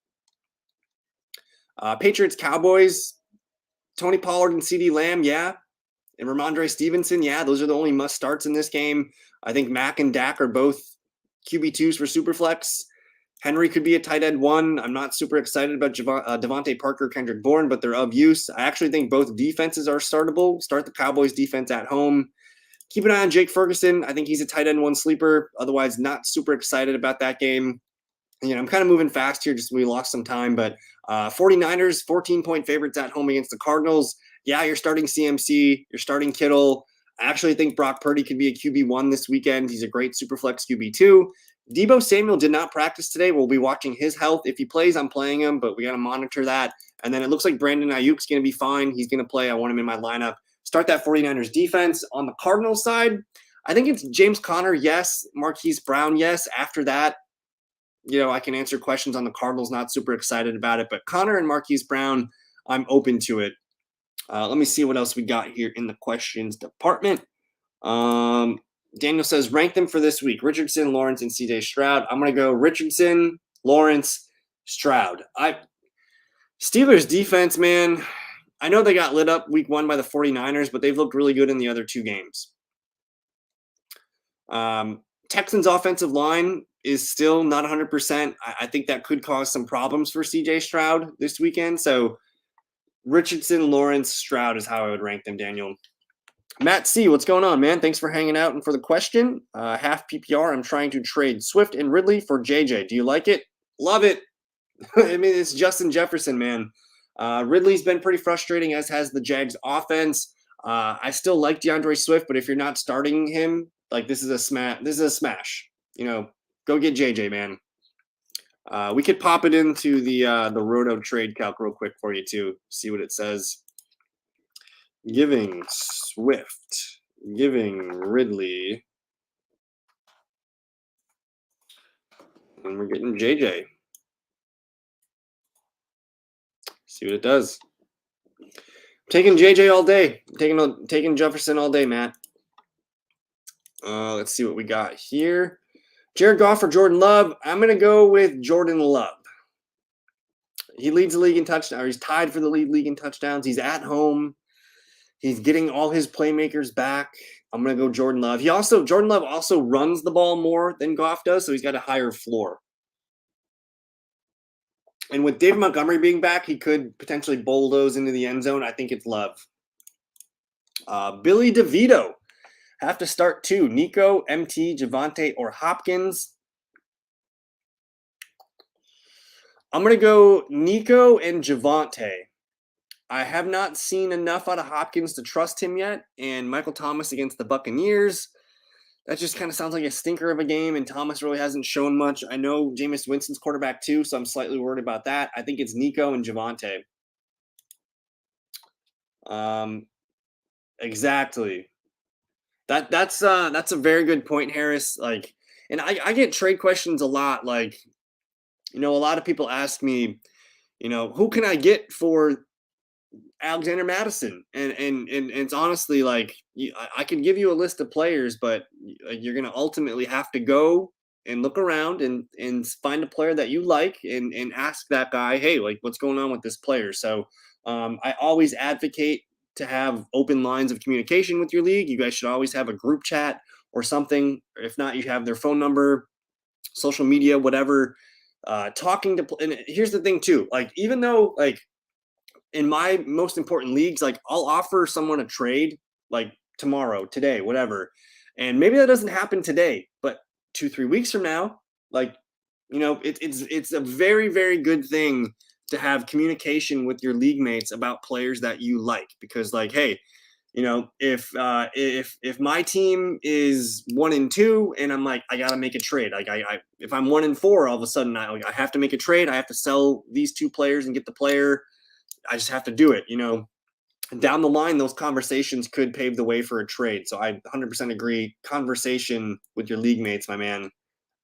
Patriots, Cowboys, Tony Pollard and CeeDee Lamb, yeah. And Ramondre Stevenson, yeah. Those are the only must starts in this game. I think Mac and Dak are both QB2s for Superflex. Henry could be a tight end 1. I'm not super excited about Devontae Parker, Kendrick Bourne, but they're of use. I actually think both defenses are startable. Start the Cowboys defense at home. Keep an eye on Jake Ferguson. I think he's a tight end 1 sleeper. Otherwise, not super excited about that game. I'm kind of moving fast here, just we lost some time, but 49ers 14-point favorites at home against the Cardinals. Yeah, you're starting CMC, you're starting Kittle. I actually think Brock Purdy could be a QB1 this weekend. He's a great Superflex QB2. Debo Samuel did not practice today. We'll be watching his health. If he plays, I'm playing him, but we got to monitor that. And then it looks like Brandon Ayuk's going to be fine. He's going to play. I want him in my lineup. Start that 49ers defense. On the Cardinals side, I think it's James Conner, yes. Marquise Brown, yes. After that, I can answer questions on the Cardinals. Not super excited about it. But Conner and Marquise Brown, I'm open to it. Let me see what else we got here in the questions department. Daniel says, rank them for this week. Richardson, Lawrence, and CJ Stroud. I'm going to go Richardson, Lawrence, Stroud. Steelers defense, man, I know they got lit up week 1 by the 49ers, but they've looked really good in the other 2 games. Texans offensive line is still not 100%. I think that could cause some problems for CJ Stroud this weekend. So Richardson, Lawrence, Stroud is how I would rank them, Daniel. Matt C., what's going on, man? Thanks for hanging out and for the question. Half PPR, I'm trying to trade Swift and Ridley for JJ. Do you like it? Love it. I mean, it's Justin Jefferson, man. Ridley's been pretty frustrating, as has the Jags offense. I still like DeAndre Swift, but if you're not starting him, this is a smash. This is a smash. Go get JJ, man. We could pop it into the Roto trade calc real quick for you too. See what it says. Giving Swift, giving Ridley, and we're getting JJ. See what it does. Taking JJ all day. Taking Jefferson all day, Matt. Let's see what we got here. Jared Goff or Jordan Love? I'm going to go with Jordan Love. He leads the league in touchdowns. He's tied for the league in touchdowns. He's at home. He's getting all his playmakers back. I'm going to go Jordan Love. Jordan Love also runs the ball more than Goff does, so he's got a higher floor. And with David Montgomery being back, he could potentially bulldoze into the end zone. I think it's Love. Billy DeVito. Have to start 2. Nico, MT, Javonte, or Hopkins. I'm going to go Nico and Javonte. I have not seen enough out of Hopkins to trust him yet. And Michael Thomas against the Buccaneers, that just kind of sounds like a stinker of a game, and Thomas really hasn't shown much. I know Jameis Winston's quarterback too, so I'm slightly worried about that. I think it's Nico and Javonte. Exactly. That's a very good point, Harris. And I get trade questions a lot. A lot of people ask me, who can I get for Alexander Mattison? And it's honestly I can give you a list of players, but you're gonna ultimately have to go and look around and find a player that you like and ask that guy, hey, what's going on with this player? So I always advocate to have open lines of communication with your league. You guys should always have a group chat or something. If not, you have their phone number, social media, whatever. Talking to, and here's the thing too, even though in my most important leagues, I'll offer someone a trade tomorrow, today, whatever. And maybe that doesn't happen today, but 2-3 weeks from now, it's a very, very good thing to have communication with your league mates about players that you like, because hey, if my team is 1-2 and I'm I got to make a trade, if I'm 1-4, all of a sudden I have to make a trade. I have to sell these 2 players and get the player. I just have to do it. Down the line, those conversations could pave the way for a trade. So I 100% agree. Conversation with your league mates, my man,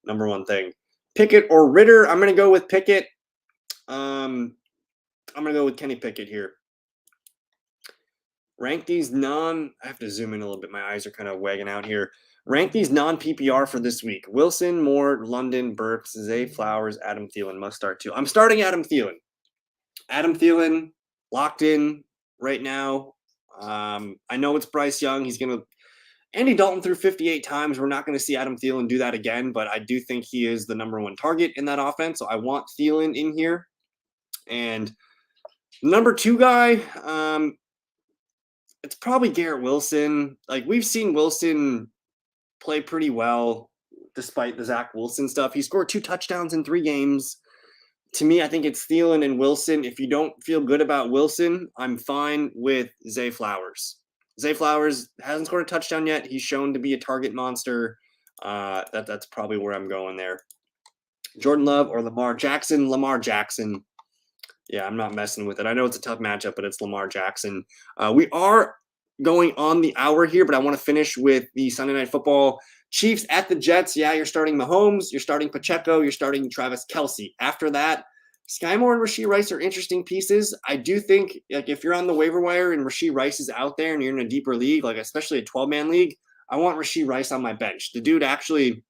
number one thing. Pickett or Ritter? I'm going to go with Pickett. I'm going to go with Kenny Pickett here. Rank these I have to zoom in a little bit. My eyes are kind of wagging out here. Rank these non-PPR for this week. Wilson, Moore, London, Burks, Zay Flowers, Adam Thielen. Must start 2. I'm starting Adam Thielen. Adam Thielen, locked in right now. I know it's Bryce Young. Andy Dalton threw 58 times. We're not going to see Adam Thielen do that again, but I do think he is the number 1 target in that offense. So I want Thielen in here. And number 2 guy, it's probably Garrett Wilson. We've seen Wilson play pretty well. despite the Zach Wilson stuff. He scored 2 touchdowns in 3 games. To me, I think it's Thielen and Wilson. If you don't feel good about Wilson, I'm fine with Zay Flowers. Zay Flowers hasn't scored a touchdown yet. He's shown to be a target monster. That's probably where I'm going there. Jordan Love or Lamar Jackson? Lamar Jackson. Yeah, I'm not messing with it. I know it's a tough matchup, but it's Lamar Jackson. We are going on the hour here, but I want to finish with the Sunday Night Football. Chiefs at the Jets. Yeah, you're starting Mahomes. You're starting Pacheco. You're starting Travis Kelce. After that, Sky Moore and Rashee Rice are interesting pieces. I do think, like, if you're on the waiver wire and Rashee Rice is out there and you're in a deeper league, like especially a 12-man league, I want Rashee Rice on my bench. The dude actually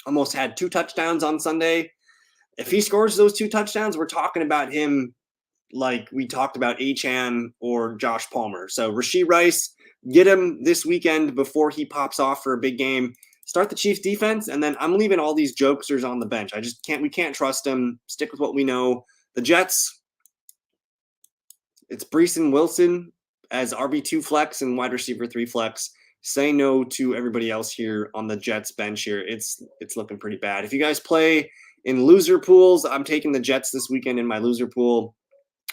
almost had 2 touchdowns on Sunday. If he scores those 2 touchdowns, we're talking about him like we talked about Achane or Josh Palmer. So Rashee Rice, get him this weekend before he pops off for a big game. Start the Chiefs defense, and then I'm leaving all these jokesters on the bench. We can't trust them. Stick with what we know. The Jets, it's Breece and Wilson as RB2 flex and wide receiver 3 flex. Say no to everybody else here on the Jets bench here. It's looking pretty bad. If you guys play in loser pools, I'm taking the Jets this weekend in my loser pool.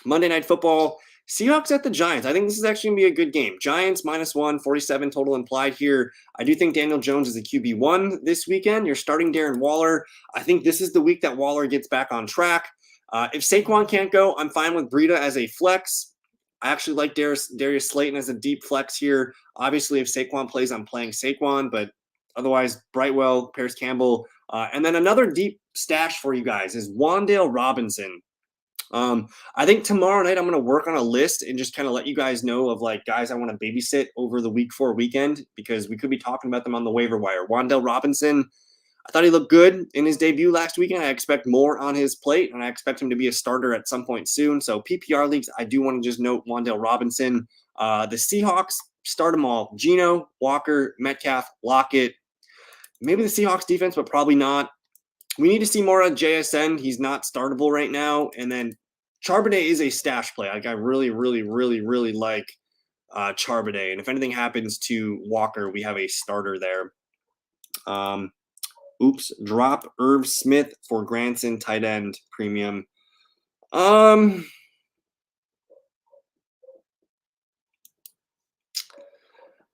Monday Night Football, Seahawks at the Giants. I think this is actually going to be a good game. Giants -1, 47 total implied here. I do think Daniel Jones is a QB1 this weekend. You're starting Darren Waller. I think this is the week that Waller gets back on track. If Saquon can't go, I'm fine with Breida as a flex. I actually like Darius Slayton as a deep flex here. Obviously, if Saquon plays, I'm playing Saquon, but otherwise, Brightwell, Paris Campbell. And then another deep stash for you guys is Wan'Dale Robinson. I think tomorrow night I'm going to work on a list and just kind of let you guys know of like guys I want to babysit over the week 4 weekend, because we could be talking about them on the waiver wire. Wan'Dale Robinson, I thought he looked good in his debut last weekend. I expect more on his plate, and I expect him to be a starter at some point soon. So PPR leagues, I do want to just note Wan'Dale Robinson. The Seahawks, start them all. Geno, Walker, Metcalf, Lockett. Maybe the Seahawks defense, but probably not. We need to see more on JSN. He's not startable right now. And then Charbonnet is a stash play. Like I really, really, really, really like Charbonnet. And if anything happens to Walker, we have a starter there. Drop Irv Smith for Granson, tight end premium.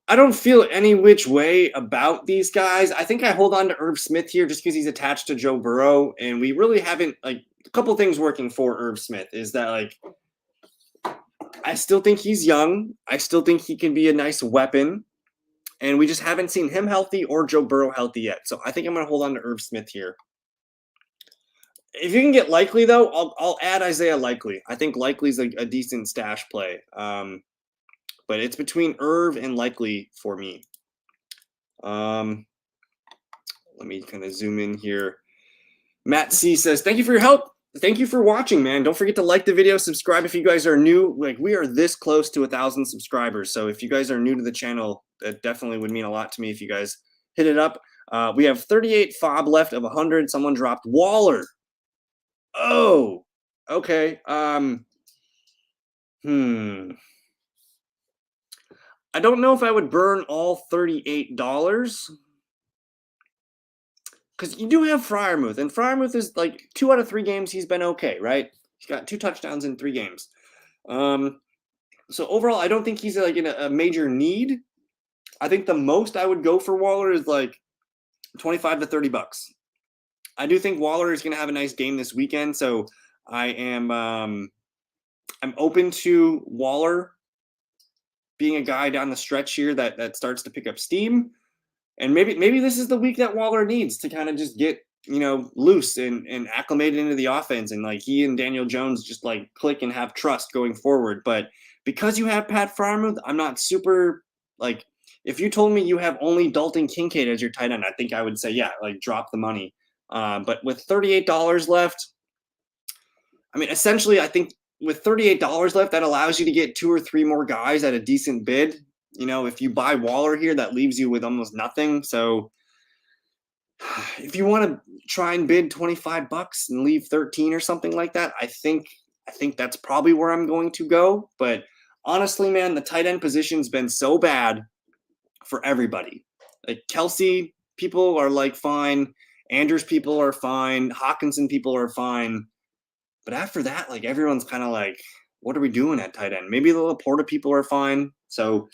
I don't feel any which way about these guys. I think I hold on to Irv Smith here just because he's attached to Joe Burrow, and we really haven't, like, a couple things working for Irv Smith is that, like, I still think he's young. I still think he can be a nice weapon, and we just haven't seen him healthy or Joe Burrow healthy yet. So I think I'm going to hold on to Irv Smith here. If you can get Likely, though, I'll add Isaiah Likely. I think Likely's a decent stash play. But it's between Irv and Likely for me. Let me kind of zoom in here. Matt C says, thank you for your help. Thank you for watching, man. Don't forget to like the video, subscribe if you guys are new. Like, we are this close to 1,000 subscribers. So if you guys are new to the channel, that definitely would mean a lot to me if you guys hit it up. We have 38 FOB left of 100. Someone dropped Waller. Oh, okay. I don't know if I would burn all $38 because you do have Freiermuth, and Freiermuth is like 2 out of 3 games he's been okay, right? He's got 2 touchdowns in 3 games. So overall, I don't think he's like in a major need. I think the most I would go for Waller is like $25 to $30. I do think Waller is going to have a nice game this weekend, so I'm open to Waller being a guy down the stretch here that starts to pick up steam. And maybe this is the week that Waller needs to kind of just get, loose and acclimated into the offense, and like he and Daniel Jones just like click and have trust going forward. But because you have Pat Freiermuth, I'm not super like, if you told me you have only Dalton Kincaid as your tight end, I think I would say, yeah, like drop the money. But with $38 left, I mean, essentially, I think with $38 left, that allows you to get 2 or 3 more guys at a decent bid. If you buy Waller here, that leaves you with almost nothing. So if you want to try and bid $25 and leave 13 or something like that, I think that's probably where I'm going to go. But honestly, man, the tight end position's been so bad for everybody. Like Kelce, people are like fine. Andrews people are fine. Hawkinson people are fine. But after that, like everyone's kind of like, what are we doing at tight end? Maybe the Laporta people are fine. So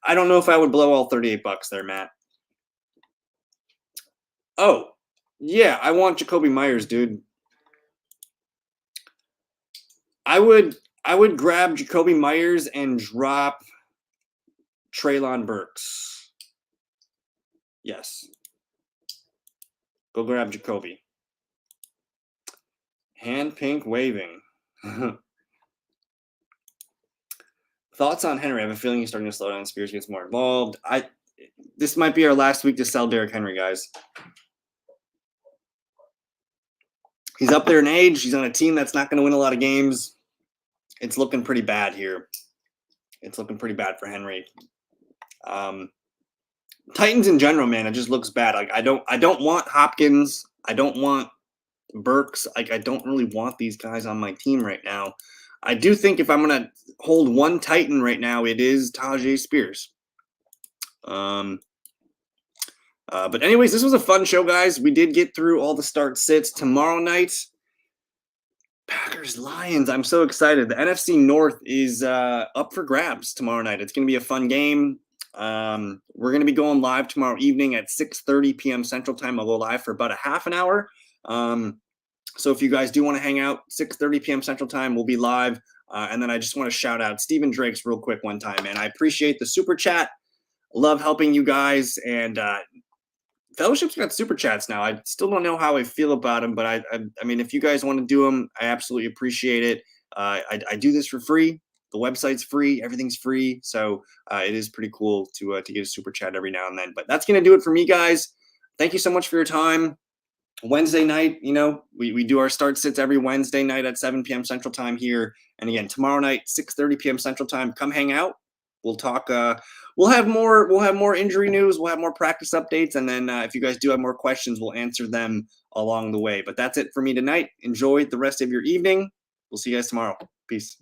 I don't know if I would blow all $38 there, Matt. Oh, yeah, I want Jacoby Myers, dude. I would grab Jacoby Myers and drop Treylon Burks. Yes. Go grab Jacoby. Hand pink waving. Thoughts on Henry? I have a feeling he's starting to slow down. Spears gets more involved. This might be our last week to sell Derrick Henry, guys. He's up there in age. He's on a team that's not going to win a lot of games. It's looking pretty bad here. It's looking pretty bad for Henry. Titans in general, man, it just looks bad. Like I don't want Hopkins. I don't want Burks. Like I don't really want these guys on my team right now. I do think if I'm gonna hold one Titan right now, it is Tyjae Spears. But anyways, this was a fun show, guys. We did get through all the start sits. Tomorrow night, Packers Lions. I'm so excited. The NFC North is up for grabs tomorrow night. It's gonna be a fun game. We're going to be going live tomorrow evening at 6:30 p.m. Central Time. I'll go live for about a half an hour. So if you guys do want to hang out, 6:30 p.m. Central Time, we'll be live. And then I just want to shout out Stephen Drake's real quick one time, man. I appreciate the super chat. Love helping you guys. And Fellowship's got super chats now. I still don't know how I feel about them, but I mean, if you guys want to do them, I absolutely appreciate it. I do this for free. The website's free. Everything's free. So it is pretty cool to get a super chat every now and then. But that's going to do it for me, guys. Thank you so much for your time. Wednesday night, we do our start sits every Wednesday night at 7 p.m. Central Time here. And again, tomorrow night, 6:30 p.m. Central Time. Come hang out. We'll talk. We'll have more injury news. We'll have more practice updates. And then if you guys do have more questions, we'll answer them along the way. But that's it for me tonight. Enjoy the rest of your evening. We'll see you guys tomorrow. Peace.